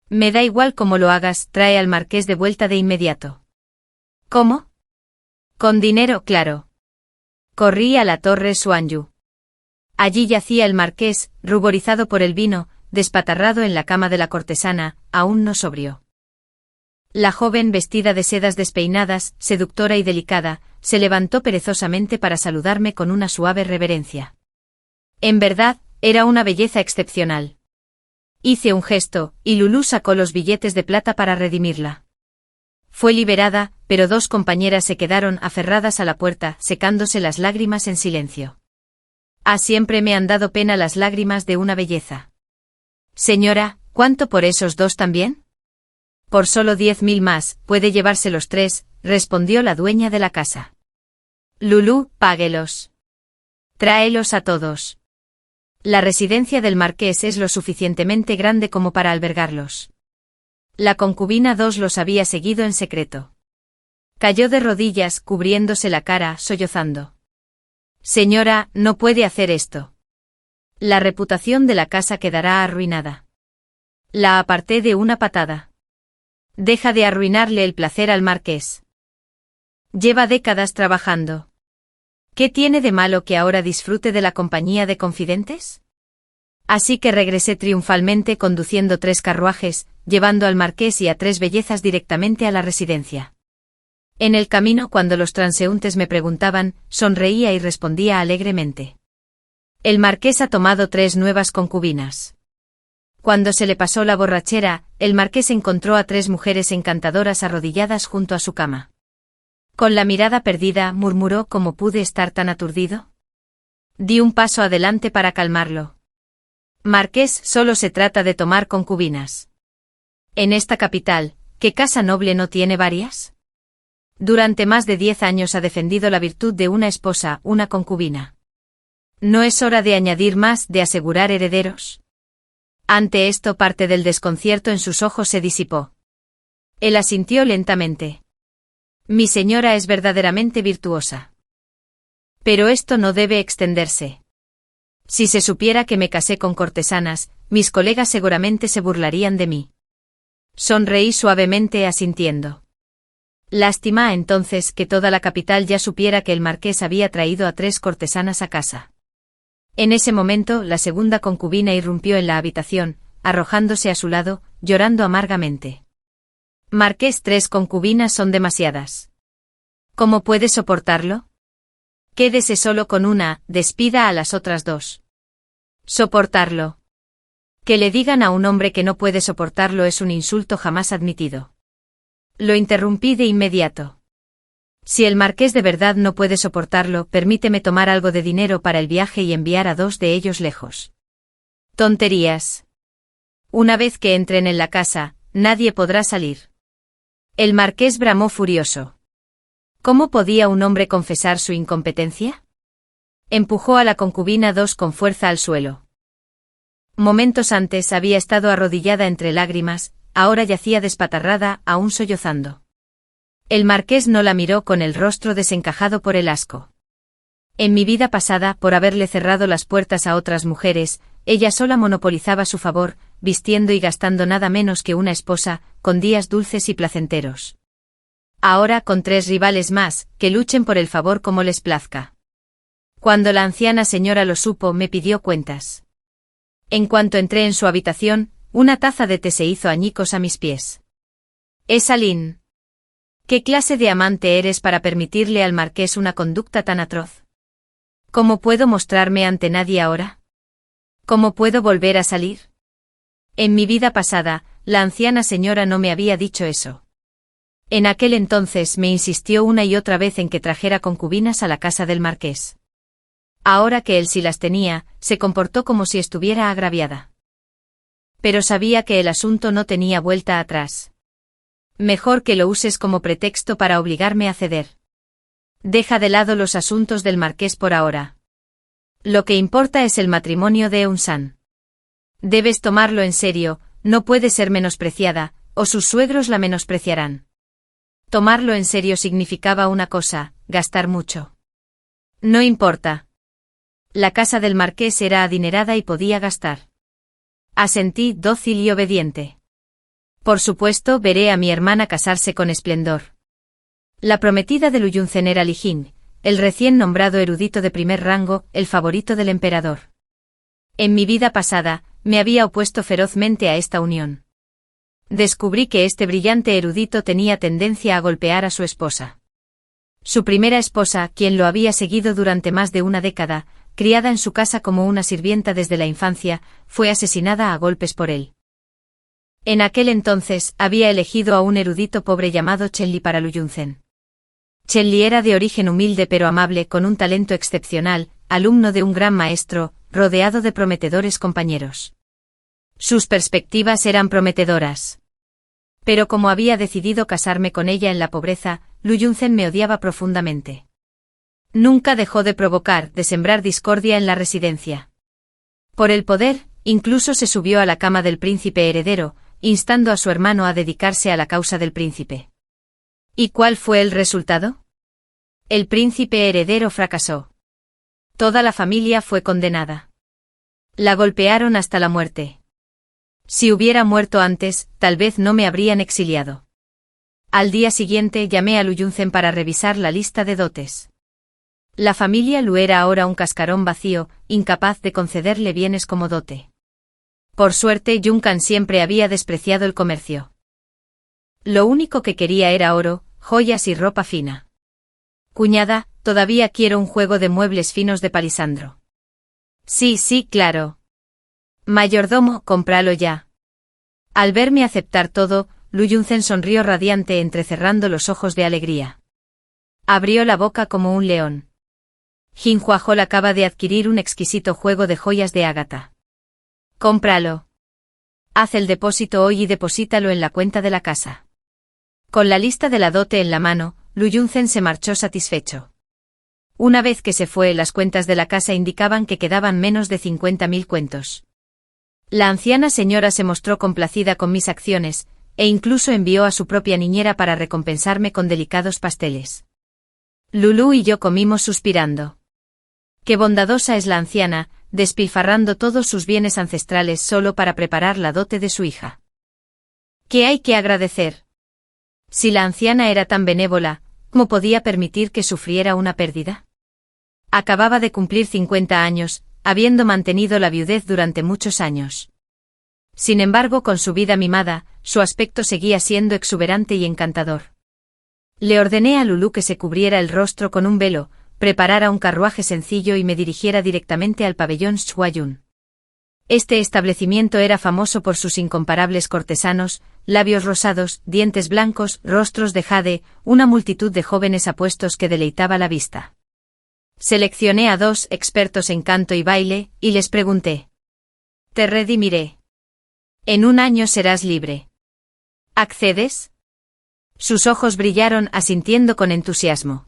Me da igual cómo lo hagas, trae al marqués de vuelta de inmediato. ¿Cómo? Con dinero, claro. Corrí a la Torre Xuanyu. Allí yacía el marqués, ruborizado por el vino, despatarrado en la cama de la cortesana, aún no sobrio. La joven, vestida de sedas despeinadas, seductora y delicada, se levantó perezosamente para saludarme con una suave reverencia. En verdad, era una belleza excepcional. Hice un gesto, y Lulú sacó los billetes de plata para redimirla. Fue liberada, pero 2 compañeras se quedaron aferradas a la puerta, secándose las lágrimas en silencio. Siempre me han dado pena las lágrimas de una belleza. Señora, ¿cuánto por esos 2 también? Por solo 10.000 más, puede llevárselos 3, respondió la dueña de la casa. Lulú, páguelos. Tráelos a todos. La residencia del marqués es lo suficientemente grande como para albergarlos. La concubina 2 los había seguido en secreto. Cayó de rodillas, cubriéndose la cara, sollozando. Señora, no puede hacer esto. La reputación de la casa quedará arruinada. La aparté de una patada. Deja de arruinarle el placer al marqués. Lleva décadas trabajando. ¿Qué tiene de malo que ahora disfrute de la compañía de confidentes? Así que regresé triunfalmente conduciendo 3 carruajes, llevando al marqués y a 3 bellezas directamente a la residencia. En el camino, cuando los transeúntes me preguntaban, sonreía y respondía alegremente. El marqués ha tomado 3 nuevas concubinas. Cuando se le pasó la borrachera, el marqués encontró a 3 mujeres encantadoras arrodilladas junto a su cama. Con la mirada perdida, murmuró: ¿cómo pude estar tan aturdido? Di un paso adelante para calmarlo. Marqués, solo se trata de tomar concubinas. En esta capital, ¿qué casa noble no tiene varias? Durante más de 10 años ha defendido la virtud de una esposa, una concubina. ¿No es hora de añadir más, de asegurar herederos? Ante esto, parte del desconcierto en sus ojos se disipó. Él asintió lentamente. Mi señora es verdaderamente virtuosa. Pero esto no debe extenderse. Si se supiera que me casé con cortesanas, mis colegas seguramente se burlarían de mí. Sonreí suavemente asintiendo. Lástima entonces que toda la capital ya supiera que el marqués había traído a 3 cortesanas a casa. En ese momento, la segunda concubina irrumpió en la habitación, arrojándose a su lado, llorando amargamente. Marqués, 3 concubinas son demasiadas. ¿Cómo puede soportarlo? Quédese solo con una, despida a las otras 2. Soportarlo. Que le digan a un hombre que no puede soportarlo es un insulto jamás admitido. Lo interrumpí de inmediato. Si el marqués de verdad no puede soportarlo, permíteme tomar algo de dinero para el viaje y enviar a 2 de ellos lejos. Tonterías. Una vez que entren en la casa, nadie podrá salir. El marqués bramó furioso. ¿Cómo podía un hombre confesar su incompetencia? Empujó a la concubina 2 con fuerza al suelo. Momentos antes había estado arrodillada entre lágrimas, ahora yacía despatarrada, aún sollozando. El marqués no la miró con el rostro desencajado por el asco. En mi vida pasada, por haberle cerrado las puertas a otras mujeres, ella sola monopolizaba su favor, vistiendo y gastando nada menos que una esposa, con días dulces y placenteros. Ahora con 3 rivales más, que luchen por el favor como les plazca. Cuando la anciana señora lo supo, me pidió cuentas. En cuanto entré en su habitación, una taza de té se hizo añicos a mis pies. Aline, ¿qué clase de amante eres para permitirle al marqués una conducta tan atroz? ¿Cómo puedo mostrarme ante nadie ahora? ¿Cómo puedo volver a salir? En mi vida pasada, la anciana señora no me había dicho eso. En aquel entonces me insistió una y otra vez en que trajera concubinas a la casa del marqués. Ahora que él sí las tenía, se comportó como si estuviera agraviada. Pero sabía que el asunto no tenía vuelta atrás. Mejor que lo uses como pretexto para obligarme a ceder. Deja de lado los asuntos del marqués por ahora. Lo que importa es el matrimonio de Eunsan. Debes tomarlo en serio, no puede ser menospreciada, o sus suegros la menospreciarán. Tomarlo en serio significaba una cosa, gastar mucho. No importa. La casa del marqués era adinerada y podía gastar. Asentí dócil y obediente. Por supuesto, veré a mi hermana casarse con esplendor. La prometida de Lu Yunzen era Li Jing, el recién nombrado erudito de primer rango, el favorito del emperador. En mi vida pasada, me había opuesto ferozmente a esta unión. Descubrí que este brillante erudito tenía tendencia a golpear a su esposa. Su primera esposa, quien lo había seguido durante más de una década, criada en su casa como una sirvienta desde la infancia, fue asesinada a golpes por él. En aquel entonces, había elegido a un erudito pobre llamado Chen Li para Lu Yunzen. Chen Li era de origen humilde pero amable, con un talento excepcional, alumno de un gran maestro, rodeado de prometedores compañeros. Sus perspectivas eran prometedoras. Pero como había decidido casarme con ella en la pobreza, Lu Yunzen me odiaba profundamente. Nunca dejó de provocar, de sembrar discordia en la residencia. Por el poder, incluso se subió a la cama del príncipe heredero, instando a su hermano a dedicarse a la causa del príncipe. ¿Y cuál fue el resultado? El príncipe heredero fracasó. Toda la familia fue condenada. La golpearon hasta la muerte. Si hubiera muerto antes, tal vez no me habrían exiliado. Al día siguiente llamé a Lu Yunzen para revisar la lista de dotes. La familia Lu era ahora un cascarón vacío, incapaz de concederle bienes como dote. Por suerte, Yunkan siempre había despreciado el comercio. Lo único que quería era oro, joyas y ropa fina. Cuñada, todavía quiero un juego de muebles finos de palisandro. Sí, claro. Mayordomo, cómpralo ya. Al verme aceptar todo, Lu Yunzen sonrió radiante, entrecerrando los ojos de alegría. Abrió la boca como un león. Jin Huajol acaba de adquirir un exquisito juego de joyas de ágata. Cómpralo. Haz el depósito hoy y deposítalo en la cuenta de la casa. Con la lista de la dote en la mano, Lu Yunzen se marchó satisfecho. Una vez que se fue, las cuentas de la casa indicaban que quedaban menos de 50.000 cuentos. La anciana señora se mostró complacida con mis acciones, e incluso envió a su propia niñera para recompensarme con delicados pasteles. Lulu y yo comimos suspirando. Qué bondadosa es la anciana, despilfarrando todos sus bienes ancestrales solo para preparar la dote de su hija. ¿Qué hay que agradecer? Si la anciana era tan benévola, ¿cómo podía permitir que sufriera una pérdida? Acababa de cumplir 50 años, habiendo mantenido la viudez durante muchos años. Sin embargo, con su vida mimada, su aspecto seguía siendo exuberante y encantador. Le ordené a Lulu que se cubriera el rostro con un velo, preparara un carruaje sencillo y me dirigiera directamente al pabellón Shuayun. Este establecimiento era famoso por sus incomparables cortesanos, labios rosados, dientes blancos, rostros de jade, una multitud de jóvenes apuestos que deleitaba la vista. Seleccioné a 2 expertos en canto y baile, y les pregunté. Te redimiré. En 1 año serás libre. ¿Accedes? Sus ojos brillaron asintiendo con entusiasmo.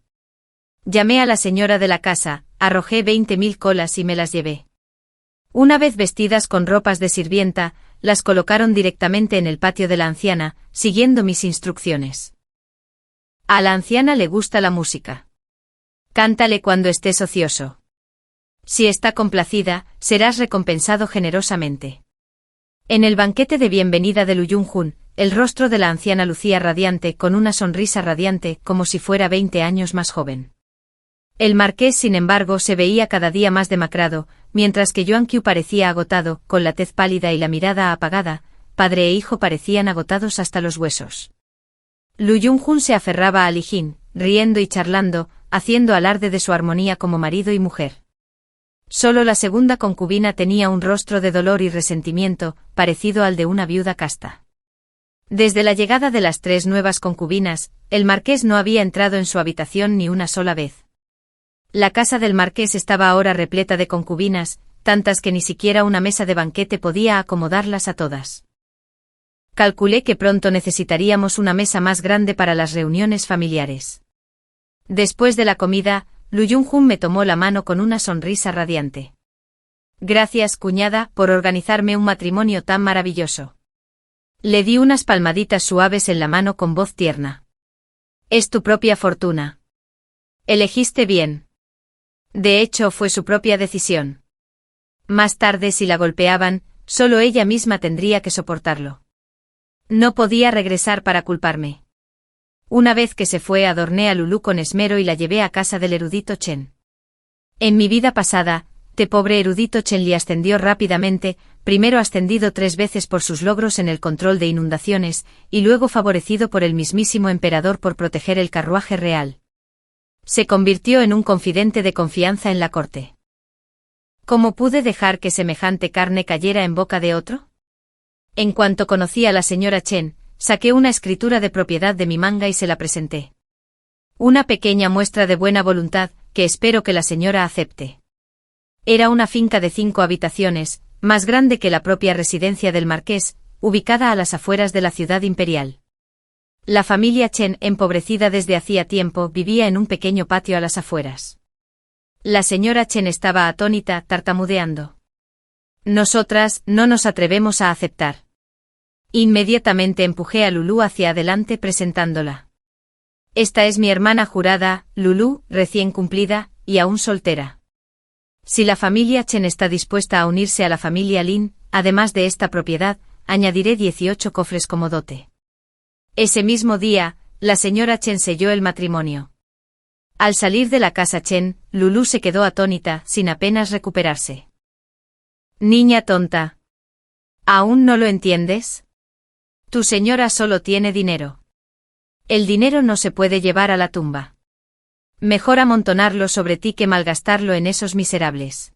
Llamé a la señora de la casa, arrojé 20.000 colas y me las llevé. Una vez vestidas con ropas de sirvienta, las colocaron directamente en el patio de la anciana, siguiendo mis instrucciones. A la anciana le gusta la música. Cántale cuando estés ocioso. Si está complacida, serás recompensado generosamente. En el banquete de bienvenida de Lu Yunjun, el rostro de la anciana lucía radiante, con una sonrisa radiante, como si fuera 20 años más joven. El marqués, sin embargo, se veía cada día más demacrado, mientras que Yuan Qiu parecía agotado, con la tez pálida y la mirada apagada. Padre e hijo parecían agotados hasta los huesos. Lu Yunjun se aferraba a Li Jin, riendo y charlando, haciendo alarde de su armonía como marido y mujer. Solo la segunda concubina tenía un rostro de dolor y resentimiento, parecido al de una viuda casta. Desde la llegada de las 3 nuevas concubinas, el marqués no había entrado en su habitación ni una sola vez. La casa del marqués estaba ahora repleta de concubinas, tantas que ni siquiera una mesa de banquete podía acomodarlas a todas. Calculé que pronto necesitaríamos una mesa más grande para las reuniones familiares. Después de la comida, Lu Yunjun me tomó la mano con una sonrisa radiante. Gracias, cuñada, por organizarme un matrimonio tan maravilloso. Le di unas palmaditas suaves en la mano con voz tierna. Es tu propia fortuna. Elegiste bien. De hecho, fue su propia decisión. Más tarde, si la golpeaban, solo ella misma tendría que soportarlo. No podía regresar para culparme. Una vez que se fue, adorné a Lulú con esmero y la llevé a casa del erudito Chen. En mi vida pasada, pobre erudito Chen Li ascendió rápidamente, primero ascendido 3 veces por sus logros en el control de inundaciones, y luego favorecido por el mismísimo emperador por proteger el carruaje real. Se convirtió en un confidente de confianza en la corte. ¿Cómo pude dejar que semejante carne cayera en boca de otro? En cuanto conocí a la señora Chen, saqué una escritura de propiedad de mi manga y se la presenté. Una pequeña muestra de buena voluntad, que espero que la señora acepte. Era una finca de 5 habitaciones, más grande que la propia residencia del marqués, ubicada a las afueras de la ciudad imperial. La familia Chen, empobrecida desde hacía tiempo, vivía en un pequeño patio a las afueras. La señora Chen estaba atónita, tartamudeando. Nosotras no nos atrevemos a aceptar. Inmediatamente empujé a Lulú hacia adelante presentándola. Esta es mi hermana jurada, Lulú, recién cumplida, y aún soltera. Si la familia Chen está dispuesta a unirse a la familia Lin, además de esta propiedad, añadiré 18 cofres como dote. Ese mismo día, la señora Chen selló el matrimonio. Al salir de la casa Chen, Lulú se quedó atónita, sin apenas recuperarse. Niña tonta. ¿Aún no lo entiendes? Tu señora solo tiene dinero. El dinero no se puede llevar a la tumba. Mejor amontonarlo sobre ti que malgastarlo en esos miserables.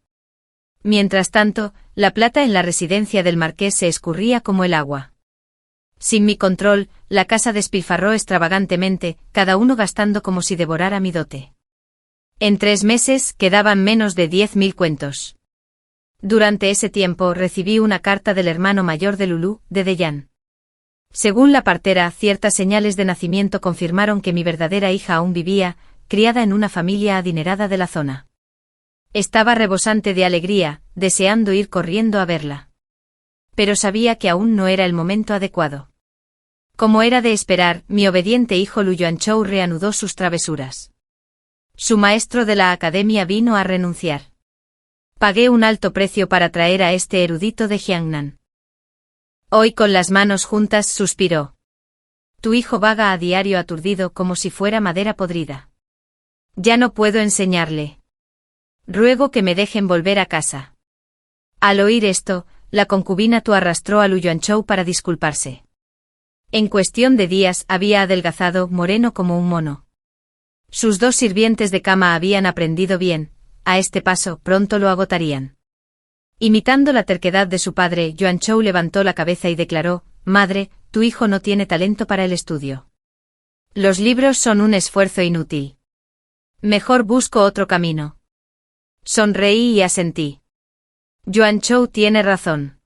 Mientras tanto, la plata en la residencia del marqués se escurría como el agua. Sin mi control, la casa despilfarró extravagantemente, cada uno gastando como si devorara mi dote. En 3 meses quedaban menos de 10.000 cuentos. Durante ese tiempo recibí una carta del hermano mayor de Lulú, de Deyan. Según la partera, ciertas señales de nacimiento confirmaron que mi verdadera hija aún vivía, criada en una familia adinerada de la zona. Estaba rebosante de alegría, deseando ir corriendo a verla. Pero sabía que aún no era el momento adecuado. Como era de esperar, mi obediente hijo Lu Yuanchou reanudó sus travesuras. Su maestro de la academia vino a renunciar. Pagué un alto precio para traer a este erudito de Jiangnan. Hoy con las manos juntas suspiró. Tu hijo vaga a diario aturdido como si fuera madera podrida. Ya no puedo enseñarle. Ruego que me dejen volver a casa. Al oír esto, la concubina Tu arrastró a Lu Yuanchou para disculparse. En cuestión de días había adelgazado, moreno como un mono. Sus 2 sirvientes de cama habían aprendido bien, a este paso pronto lo agotarían. Imitando la terquedad de su padre, Yuanchou levantó la cabeza y declaró: Madre, tu hijo no tiene talento para el estudio. Los libros son un esfuerzo inútil. Mejor busco otro camino. Sonreí y asentí. Yuanchou tiene razón.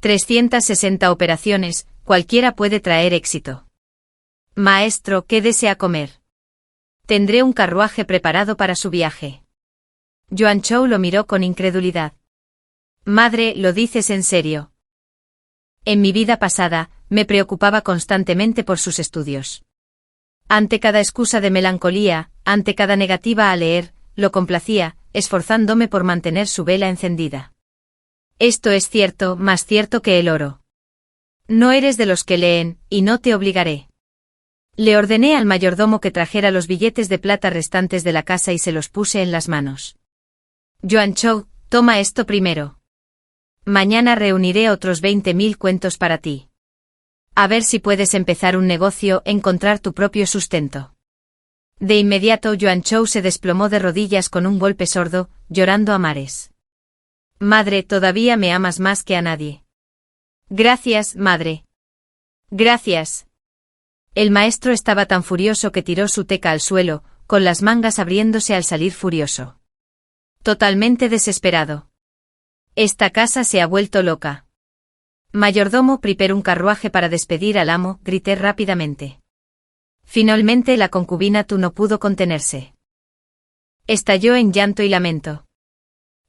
360 operaciones, cualquiera puede traer éxito. Maestro, ¿qué desea comer? Tendré un carruaje preparado para su viaje. Yuanchou lo miró con incredulidad. Madre, ¿lo dices en serio? En mi vida pasada, me preocupaba constantemente por sus estudios. Ante cada excusa de melancolía, ante cada negativa a leer, lo complacía, esforzándome por mantener su vela encendida. Esto es cierto, más cierto que el oro. No eres de los que leen, y no te obligaré. Le ordené al mayordomo que trajera los billetes de plata restantes de la casa y se los puse en las manos. Yuanchou, toma esto primero. Mañana reuniré otros 20.000 cuentos para ti. A ver si puedes empezar un negocio, encontrar tu propio sustento. De inmediato Yuanchou se desplomó de rodillas con un golpe sordo, llorando a mares. Madre, todavía me amas más que a nadie. Gracias, madre. Gracias. El maestro estaba tan furioso que tiró su teca al suelo, con las mangas abriéndose al salir furioso. Totalmente desesperado. Esta casa se ha vuelto loca. Mayordomo, prepara un carruaje para despedir al amo, grité rápidamente. Finalmente la concubina Tu no pudo contenerse. Estalló en llanto y lamento.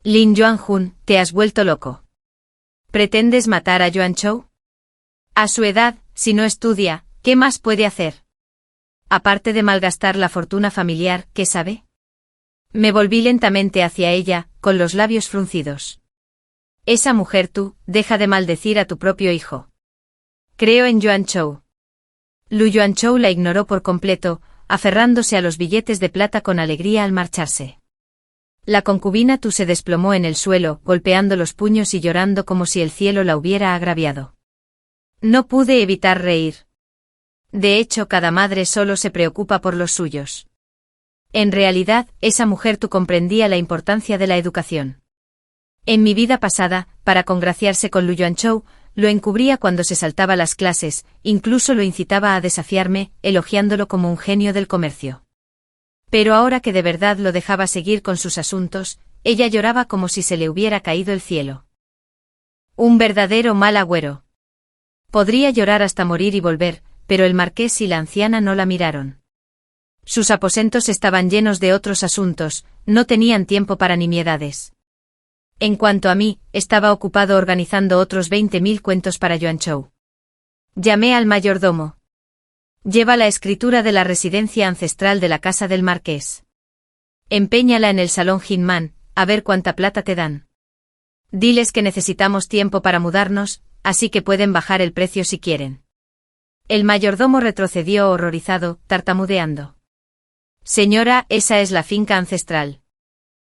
Lin Yuanjun, te has vuelto loco. ¿Pretendes matar a Yuanchou? A su edad, si no estudia, ¿qué más puede hacer? Aparte de malgastar la fortuna familiar, ¿qué sabe? Me volví lentamente hacia ella, con los labios fruncidos. Esa mujer Tú, deja de maldecir a tu propio hijo. Creo en Yuanchou. Lu Yuanchou la ignoró por completo, aferrándose a los billetes de plata con alegría al marcharse. La concubina Tu se desplomó en el suelo, golpeando los puños y llorando como si el cielo la hubiera agraviado. No pude evitar reír. De hecho, cada madre solo se preocupa por los suyos. En realidad, esa mujer Tú comprendía la importancia de la educación. En mi vida pasada, para congraciarse con Lu Yuanchou, lo encubría cuando se saltaba las clases, incluso lo incitaba a desafiarme, elogiándolo como un genio del comercio. Pero ahora que de verdad lo dejaba seguir con sus asuntos, ella lloraba como si se le hubiera caído el cielo. Un verdadero mal agüero. Podría llorar hasta morir y volver, pero el marqués y la anciana no la miraron. Sus aposentos estaban llenos de otros asuntos, no tenían tiempo para nimiedades. En cuanto a mí, estaba ocupado organizando otros 20.000 cuentos para Yuanchou. Llamé al mayordomo. Lleva la escritura de la residencia ancestral de la casa del marqués. Empeñala en el salón Jinman, a ver cuánta plata te dan. Diles que necesitamos tiempo para mudarnos, así que pueden bajar el precio si quieren. El mayordomo retrocedió horrorizado, tartamudeando. Señora, esa es la finca ancestral.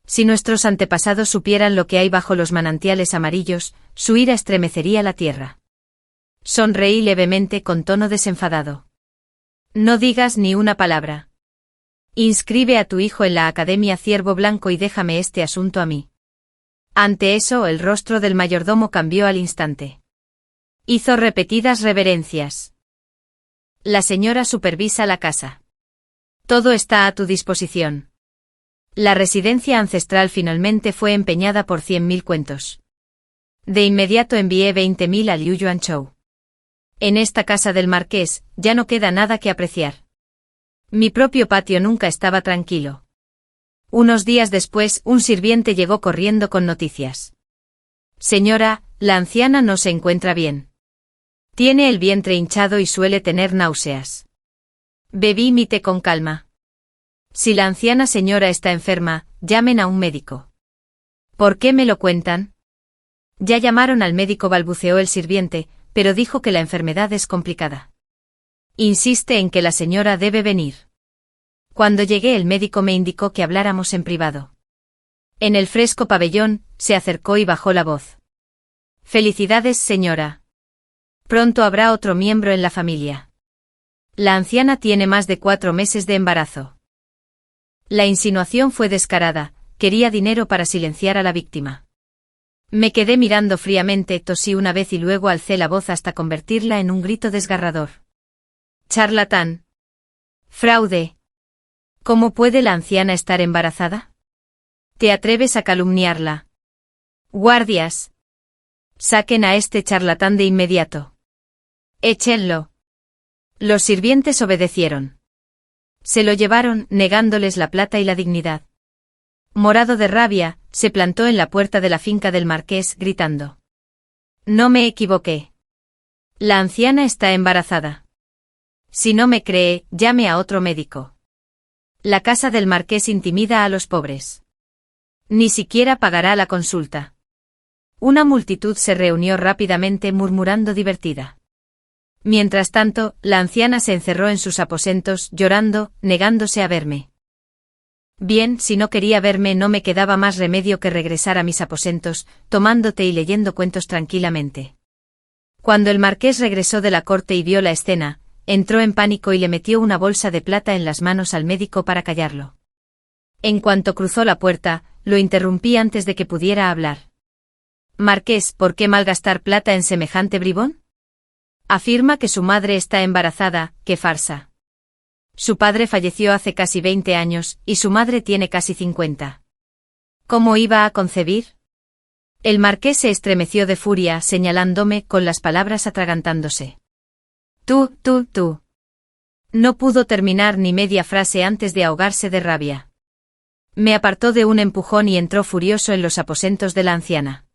Si nuestros antepasados supieran lo que hay bajo los manantiales amarillos, su ira estremecería la tierra. Sonreí levemente con tono desenfadado. No digas ni una palabra. Inscribe a tu hijo en la Academia Ciervo Blanco y déjame este asunto a mí. Ante eso, el rostro del mayordomo cambió al instante. Hizo repetidas reverencias. La señora supervisa la casa. Todo está a tu disposición. La residencia ancestral finalmente fue empeñada por 100.000 cuentos. De inmediato envié 20.000 a Liu Yuanchou. En esta casa del marqués, ya no queda nada que apreciar. Mi propio patio nunca estaba tranquilo. Unos días después, un sirviente llegó corriendo con noticias. Señora, la anciana no se encuentra bien. Tiene el vientre hinchado y suele tener náuseas. Bebí mi té con calma. Si la anciana señora está enferma, llamen a un médico. ¿Por qué me lo cuentan? Ya llamaron al médico, balbuceó el sirviente, pero dijo que la enfermedad es complicada. Insiste en que la señora debe venir. Cuando llegué, el médico me indicó que habláramos en privado. En el fresco pabellón, se acercó y bajó la voz. Felicidades, señora. Pronto habrá otro miembro en la familia. La anciana tiene más de 4 meses de embarazo. La insinuación fue descarada, quería dinero para silenciar a la víctima. Me quedé mirando fríamente, tosí una vez y luego alcé la voz hasta convertirla en un grito desgarrador. Charlatán. Fraude. ¿Cómo puede la anciana estar embarazada? ¿Te atreves a calumniarla? Guardias. Saquen a este charlatán de inmediato. Échenlo. Los sirvientes obedecieron. Se lo llevaron, negándoles la plata y la dignidad. Morado de rabia, se plantó en la puerta de la finca del marqués, gritando. No me equivoqué. La anciana está embarazada. Si no me cree, llame a otro médico. La casa del marqués intimida a los pobres. Ni siquiera pagará la consulta. Una multitud se reunió rápidamente murmurando divertida. Mientras tanto, la anciana se encerró en sus aposentos, llorando, negándose a verme. Bien, si no quería verme no me quedaba más remedio que regresar a mis aposentos, tomando té y leyendo cuentos tranquilamente. Cuando el marqués regresó de la corte y vio la escena, entró en pánico y le metió una bolsa de plata en las manos al médico para callarlo. En cuanto cruzó la puerta, lo interrumpí antes de que pudiera hablar. Marqués, ¿por qué malgastar plata en semejante bribón? Afirma que su madre está embarazada, ¡qué farsa! Su padre falleció hace casi 20 años, y su madre tiene casi 50. ¿Cómo iba a concebir? El marqués se estremeció de furia, señalándome con las palabras atragantándose. Tú. No pudo terminar ni media frase antes de ahogarse de rabia. Me apartó de un empujón y entró furioso en los aposentos de la anciana.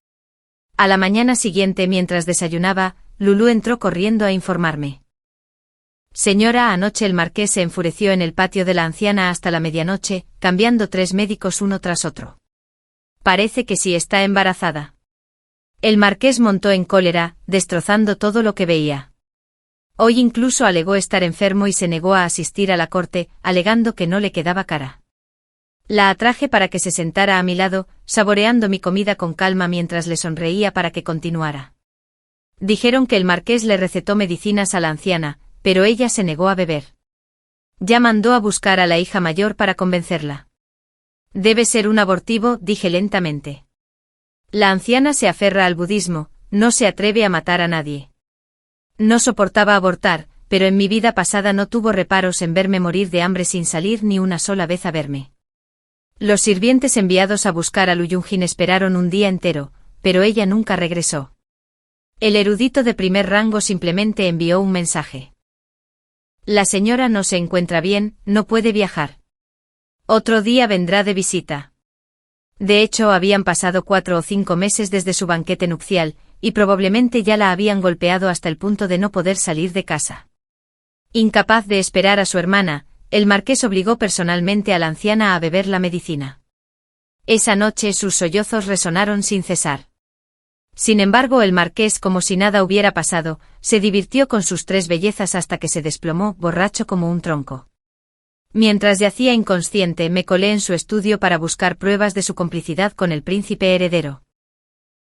A la mañana siguiente, mientras desayunaba, Lulú entró corriendo a informarme. Señora, anoche el marqués se enfureció en el patio de la anciana hasta la medianoche, cambiando 3 médicos uno tras otro. Parece que sí está embarazada. El marqués montó en cólera, destrozando todo lo que veía. Hoy incluso alegó estar enfermo y se negó a asistir a la corte, alegando que no le quedaba cara. La atraje para que se sentara a mi lado, saboreando mi comida con calma mientras le sonreía para que continuara. Dijeron que el marqués le recetó medicinas a la anciana, pero ella se negó a beber. Ya mandó a buscar a la hija mayor para convencerla. Debe ser un abortivo, dije lentamente. La anciana se aferra al budismo, no se atreve a matar a nadie. No soportaba abortar, pero en mi vida pasada no tuvo reparos en verme morir de hambre sin salir ni una sola vez a verme. Los sirvientes enviados a buscar a Lu Yunjin esperaron un día entero, pero ella nunca regresó. El erudito de primer rango simplemente envió un mensaje. La señora no se encuentra bien, no puede viajar. Otro día vendrá de visita. De hecho, habían pasado 4 o 5 meses desde su banquete nupcial, y probablemente ya la habían golpeado hasta el punto de no poder salir de casa. Incapaz de esperar a su hermana, el marqués obligó personalmente a la anciana a beber la medicina. Esa noche sus sollozos resonaron sin cesar. Sin embargo, el marqués, como si nada hubiera pasado, se divirtió con sus 3 bellezas hasta que se desplomó, borracho como un tronco. Mientras yacía inconsciente, me colé en su estudio para buscar pruebas de su complicidad con el príncipe heredero.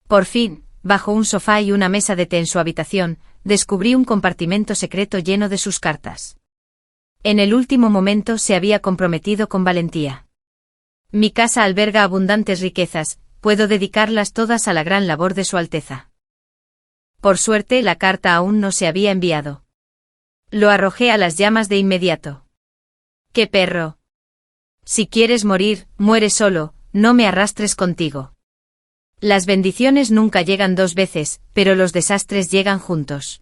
Por fin, bajo un sofá y una mesa de té en su habitación, descubrí un compartimento secreto lleno de sus cartas. En el último momento se había comprometido con valentía. Mi casa alberga abundantes riquezas, puedo dedicarlas todas a la gran labor de Su Alteza. Por suerte, la carta aún no se había enviado. Lo arrojé a las llamas de inmediato. ¡Qué perro! Si quieres morir, muere solo, no me arrastres contigo. Las bendiciones nunca llegan 2 veces, pero los desastres llegan juntos.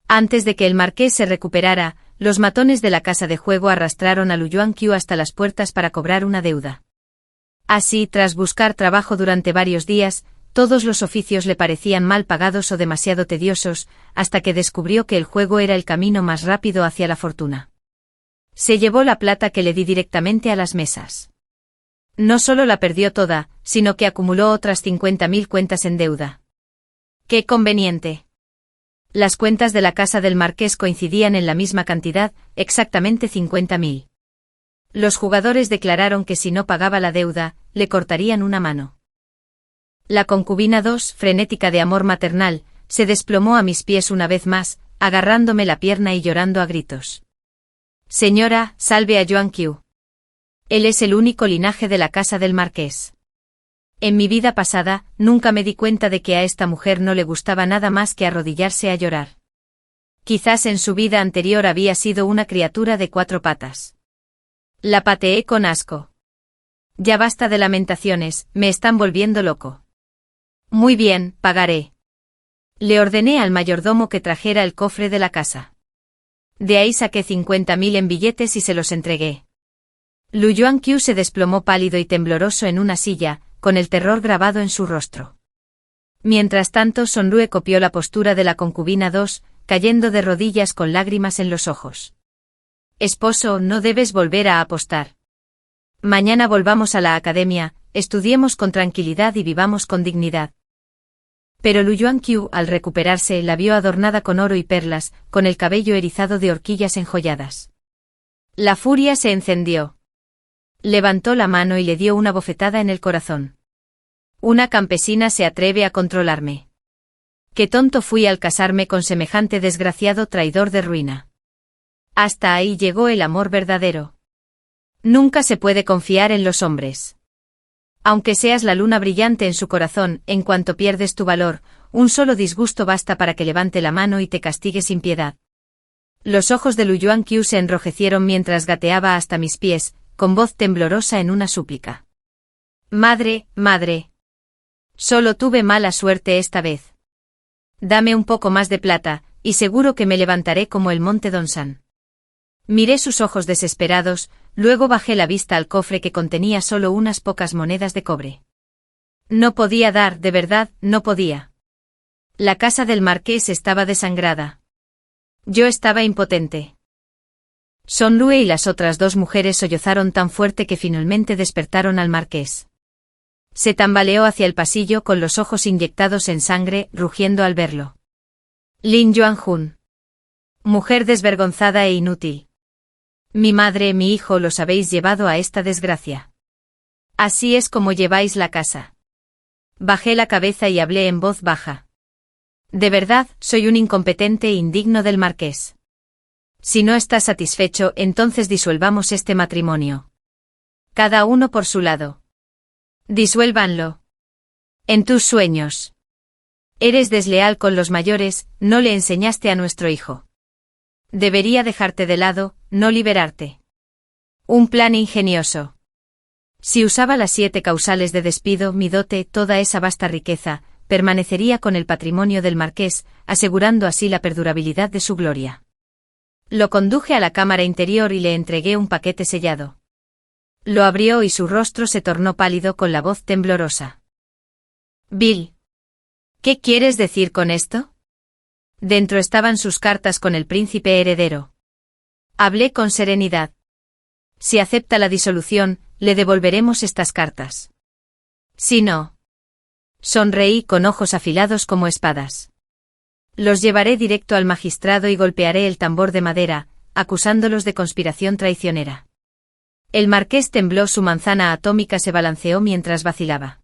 Antes de que el marqués se recuperara, los matones de la casa de juego arrastraron a Lu Yuanqiu hasta las puertas para cobrar una deuda. Así, tras buscar trabajo durante varios días, todos los oficios le parecían mal pagados o demasiado tediosos, hasta que descubrió que el juego era el camino más rápido hacia la fortuna. Se llevó la plata que le di directamente a las mesas. No solo la perdió toda, sino que acumuló otras 50.000 cuentas en deuda. ¡Qué conveniente! Las cuentas de la casa del marqués coincidían en la misma cantidad, exactamente 50.000. Los jugadores declararon que si no pagaba la deuda, le cortarían una mano. La concubina 2, frenética de amor maternal, se desplomó a mis pies una vez más, agarrándome la pierna y llorando a gritos. Señora, salve a Yuanqiu. Él es el único linaje de la casa del marqués. En mi vida pasada, nunca me di cuenta de que a esta mujer no le gustaba nada más que arrodillarse a llorar. Quizás en su vida anterior había sido una criatura de 4 patas. La pateé con asco. Ya basta de lamentaciones, me están volviendo loco. Muy bien, pagaré. Le ordené al mayordomo que trajera el cofre de la casa. De ahí saqué 50.000 en billetes y se los entregué. Lu Yuanqiu se desplomó pálido y tembloroso en una silla, con el terror grabado en su rostro. Mientras tanto, Sonrue copió la postura de la concubina 2, cayendo de rodillas con lágrimas en los ojos. Esposo, no debes volver a apostar. Mañana volvamos a la academia, estudiemos con tranquilidad y vivamos con dignidad. Pero Lu Yuanqiu, al recuperarse, la vio adornada con oro y perlas, con el cabello erizado de horquillas enjolladas. La furia se encendió. Levantó la mano y le dio una bofetada en el corazón. Una campesina se atreve a controlarme. Qué tonto fui al casarme con semejante desgraciado traidor de ruina. Hasta ahí llegó el amor verdadero. Nunca se puede confiar en los hombres. Aunque seas la luna brillante en su corazón, en cuanto pierdes tu valor, un solo disgusto basta para que levante la mano y te castigue sin piedad. Los ojos de Lu Yuanqiu se enrojecieron mientras gateaba hasta mis pies, con voz temblorosa en una súplica. Madre, madre. Solo tuve mala suerte esta vez. Dame un poco más de plata, y seguro que me levantaré como el monte Donsan. Miré sus ojos desesperados, luego bajé la vista al cofre que contenía solo unas pocas monedas de cobre. No podía dar, de verdad, no podía. La casa del marqués estaba desangrada. Yo estaba impotente. Son Lue y las otras dos mujeres sollozaron tan fuerte que finalmente despertaron al marqués. Se tambaleó hacia el pasillo con los ojos inyectados en sangre, rugiendo al verlo. Lin Yuanjun. Mujer desvergonzada e inútil. Mi madre, mi hijo, los habéis llevado a esta desgracia. Así es como lleváis la casa. Bajé la cabeza y hablé en voz baja. De verdad, soy un incompetente e indigno del marqués. Si no estás satisfecho, entonces disuelvamos este matrimonio. Cada uno por su lado. Disuélvanlo. En tus sueños. Eres desleal con los mayores, no le enseñaste a nuestro hijo. Debería dejarte de lado, no liberarte. Un plan ingenioso. Si usaba las 7 causales de despido, mi dote, toda esa vasta riqueza, permanecería con el patrimonio del marqués, asegurando así la perdurabilidad de su gloria. Lo conduje a la cámara interior y le entregué un paquete sellado. Lo abrió y su rostro se tornó pálido con la voz temblorosa. Bill. ¿Qué quieres decir con esto? Dentro estaban sus cartas con el príncipe heredero. Hablé con serenidad. Si acepta la disolución, le devolveremos estas cartas. Si no. Sonreí con ojos afilados como espadas. Los llevaré directo al magistrado y golpearé el tambor de madera, acusándolos de conspiración traicionera. El marqués tembló, su manzana atómica se balanceó mientras vacilaba.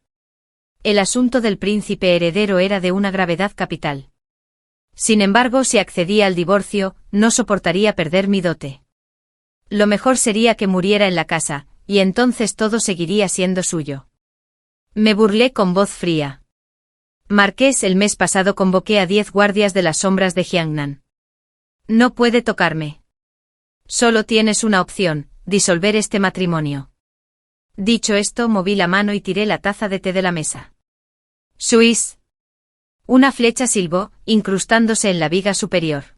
El asunto del príncipe heredero era de una gravedad capital. Sin embargo, si accedía al divorcio, no soportaría perder mi dote. Lo mejor sería que muriera en la casa, y entonces todo seguiría siendo suyo. Me burlé con voz fría. Marqués, el mes pasado convoqué a 10 guardias de las sombras de Jiangnan. No puede tocarme. Solo tienes una opción, disolver este matrimonio. Dicho esto, moví la mano y tiré la taza de té de la mesa. Suis. Una flecha silbó, incrustándose en la viga superior.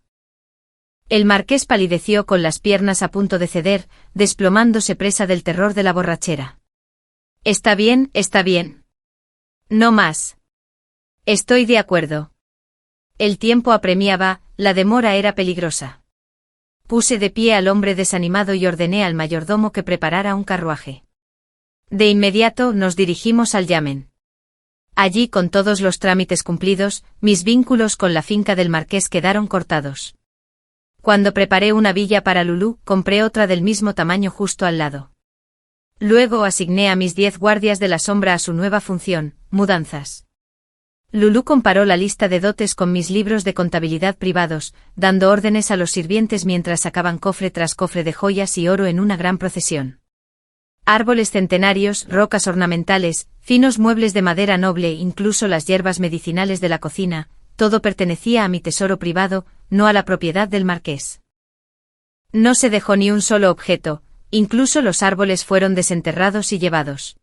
El marqués palideció con las piernas a punto de ceder, desplomándose presa del terror de la borrachera. Está bien, está bien. No más. Estoy de acuerdo. El tiempo apremiaba, la demora era peligrosa. Puse de pie al hombre desanimado y ordené al mayordomo que preparara un carruaje. De inmediato nos dirigimos al yamen. Allí, con todos los trámites cumplidos, mis vínculos con la finca del marqués quedaron cortados. Cuando preparé una villa para Lulú, compré otra del mismo tamaño justo al lado. Luego asigné a mis 10 guardias de la sombra a su nueva función, mudanzas. Lulú comparó la lista de dotes con mis libros de contabilidad privados, dando órdenes a los sirvientes mientras sacaban cofre tras cofre de joyas y oro en una gran procesión. Árboles centenarios, rocas ornamentales, finos muebles de madera noble, incluso las hierbas medicinales de la cocina, todo pertenecía a mi tesoro privado, no a la propiedad del marqués. No se dejó ni un solo objeto, incluso los árboles fueron desenterrados y llevados.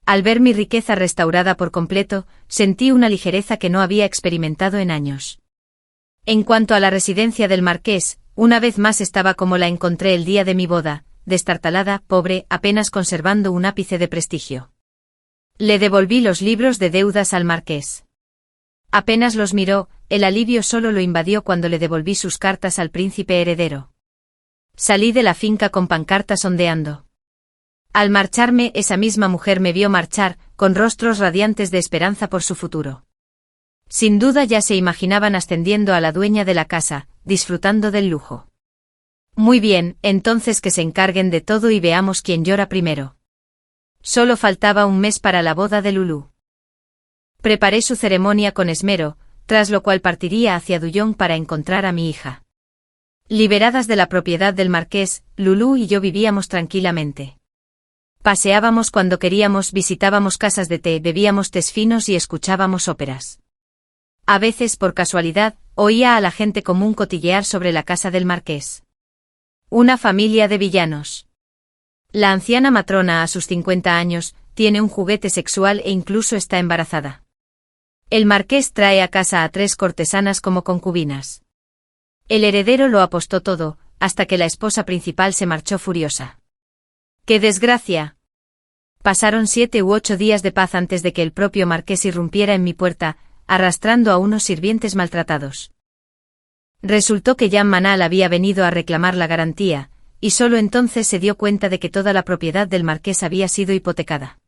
Al ver mi riqueza restaurada por completo, sentí una ligereza que no había experimentado en años. En cuanto a la residencia del marqués, una vez más estaba como la encontré el día de mi boda, destartalada, pobre, apenas conservando un ápice de prestigio. Le devolví los libros de deudas al marqués. Apenas los miró, el alivio solo lo invadió cuando le devolví sus cartas al príncipe heredero. Salí de la finca con pancartas ondeando. Al marcharme, esa misma mujer me vio marchar, con rostros radiantes de esperanza por su futuro. Sin duda ya se imaginaban ascendiendo a la dueña de la casa, disfrutando del lujo. Muy bien, entonces que se encarguen de todo y veamos quién llora primero. Solo faltaba un mes para la boda de Lulú. Preparé su ceremonia con esmero, tras lo cual partiría hacia Dullón para encontrar a mi hija. Liberadas de la propiedad del marqués, Lulú y yo vivíamos tranquilamente. Paseábamos cuando queríamos, visitábamos casas de té, bebíamos tés finos y escuchábamos óperas. A veces, por casualidad, oía a la gente común cotillear sobre la casa del marqués. Una familia de villanos. La anciana matrona, a sus 50 años, tiene un juguete sexual e incluso está embarazada. El marqués trae a casa a 3 cortesanas como concubinas. El heredero lo apostó todo, hasta que la esposa principal se marchó furiosa. ¡Qué desgracia! Pasaron 7 u 8 días de paz antes de que el propio marqués irrumpiera en mi puerta, arrastrando a unos sirvientes maltratados. Resultó que Jean Manal había venido a reclamar la garantía, y solo entonces se dio cuenta de que toda la propiedad del marqués había sido hipotecada.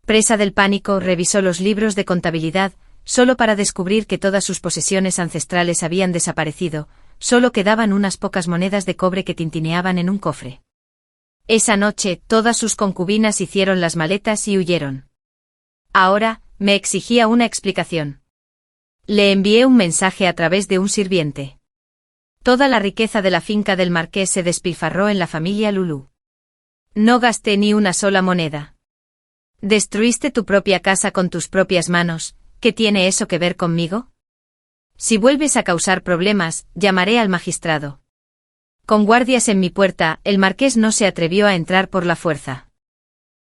Presa del pánico, revisó los libros de contabilidad, solo para descubrir que todas sus posesiones ancestrales habían desaparecido, solo quedaban unas pocas monedas de cobre que tintineaban en un cofre. Esa noche, todas sus concubinas hicieron las maletas y huyeron. Ahora, me exigía una explicación. Le envié un mensaje a través de un sirviente. Toda la riqueza de la finca del marqués se despilfarró en la familia Lulú. No gasté ni una sola moneda. ¿Destruiste tu propia casa con tus propias manos? ¿Qué tiene eso que ver conmigo? Si vuelves a causar problemas, llamaré al magistrado. Con guardias en mi puerta, el marqués no se atrevió a entrar por la fuerza.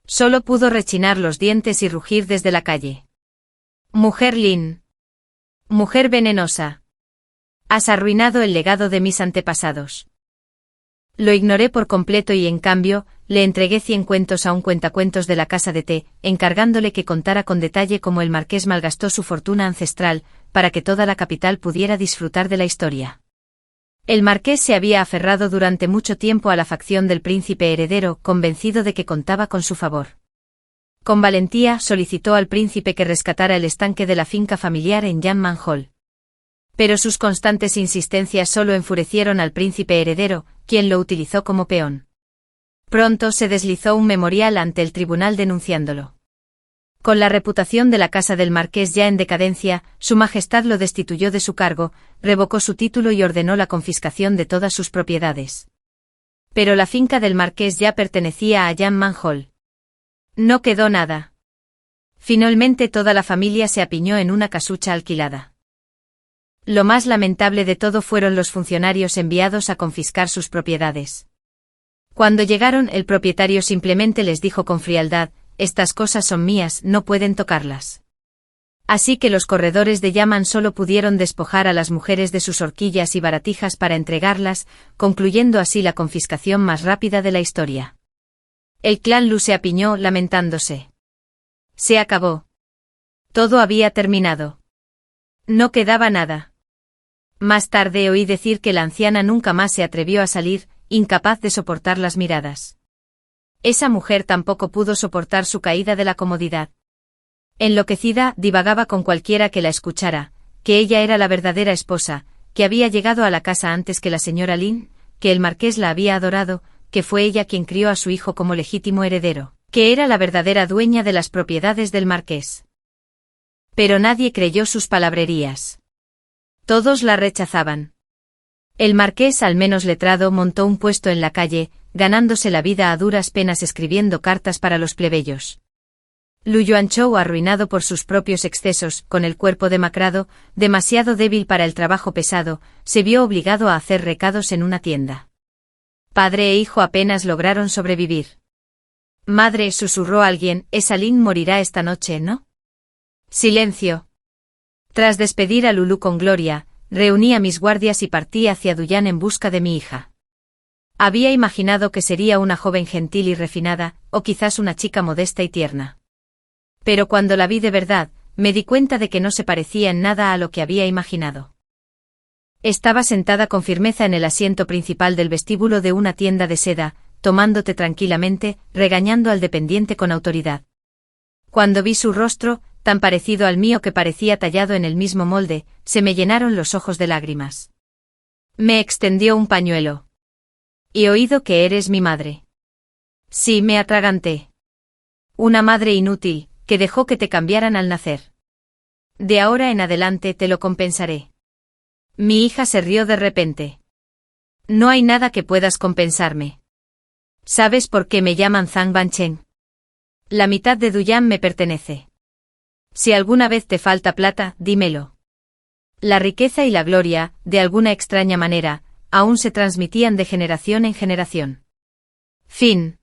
Solo pudo rechinar los dientes y rugir desde la calle. Mujer Lin. Mujer venenosa. Has arruinado el legado de mis antepasados. Lo ignoré por completo y en cambio, le entregué 100 cuentos a un cuentacuentos de la casa de té, encargándole que contara con detalle cómo el marqués malgastó su fortuna ancestral, para que toda la capital pudiera disfrutar de la historia. El marqués se había aferrado durante mucho tiempo a la facción del príncipe heredero, convencido de que contaba con su favor. Con valentía solicitó al príncipe que rescatara el estanque de la finca familiar en Yanman Hall. Pero sus constantes insistencias solo enfurecieron al príncipe heredero, quien lo utilizó como peón. Pronto se deslizó un memorial ante el tribunal denunciándolo. Con la reputación de la casa del marqués ya en decadencia, Su Majestad lo destituyó de su cargo, revocó su título y ordenó la confiscación de todas sus propiedades. Pero la finca del marqués ya pertenecía a Yanman Hall. No quedó nada. Finalmente toda la familia se apiñó en una casucha alquilada. Lo más lamentable de todo fueron los funcionarios enviados a confiscar sus propiedades. Cuando llegaron, el propietario simplemente les dijo con frialdad: «Estas cosas son mías, no pueden tocarlas». Así que los corredores de Yaman solo pudieron despojar a las mujeres de sus horquillas y baratijas para entregarlas, concluyendo así la confiscación más rápida de la historia. El clan Lu se apiñó, lamentándose. Se acabó. Todo había terminado. No quedaba nada. Más tarde oí decir que la anciana nunca más se atrevió a salir, incapaz de soportar las miradas. Esa mujer tampoco pudo soportar su caída de la comodidad. Enloquecida, divagaba con cualquiera que la escuchara, que ella era la verdadera esposa, que había llegado a la casa antes que la señora Lin, que el marqués la había adorado, que fue ella quien crió a su hijo como legítimo heredero, que era la verdadera dueña de las propiedades del marqués. Pero nadie creyó sus palabrerías. Todos la rechazaban. El marqués, al menos letrado, montó un puesto en la calle, ganándose la vida a duras penas escribiendo cartas para los plebeyos. Lu Yuanchou, arruinado por sus propios excesos, con el cuerpo demacrado, demasiado débil para el trabajo pesado, se vio obligado a hacer recados en una tienda. Padre e hijo apenas lograron sobrevivir. Madre, susurró alguien, esa Lin morirá esta noche, ¿no? Silencio. Tras despedir a Lulú con gloria, reuní a mis guardias y partí hacia Duyan en busca de mi hija. Había imaginado que sería una joven gentil y refinada, o quizás una chica modesta y tierna. Pero cuando la vi de verdad, me di cuenta de que no se parecía en nada a lo que había imaginado. Estaba sentada con firmeza en el asiento principal del vestíbulo de una tienda de seda, tomándote tranquilamente, regañando al dependiente con autoridad. Cuando vi su rostro, tan parecido al mío que parecía tallado en el mismo molde, se me llenaron los ojos de lágrimas. Me extendió un pañuelo. He oído que eres mi madre. Sí, me atraganté. Una madre inútil, que dejó que te cambiaran al nacer. De ahora en adelante te lo compensaré. Mi hija se rió de repente. No hay nada que puedas compensarme. ¿Sabes por qué me llaman Zhang Bancheng? La mitad de Duyán me pertenece. Si alguna vez te falta plata, dímelo. La riqueza y la gloria, de alguna extraña manera, aún se transmitían de generación en generación. Fin.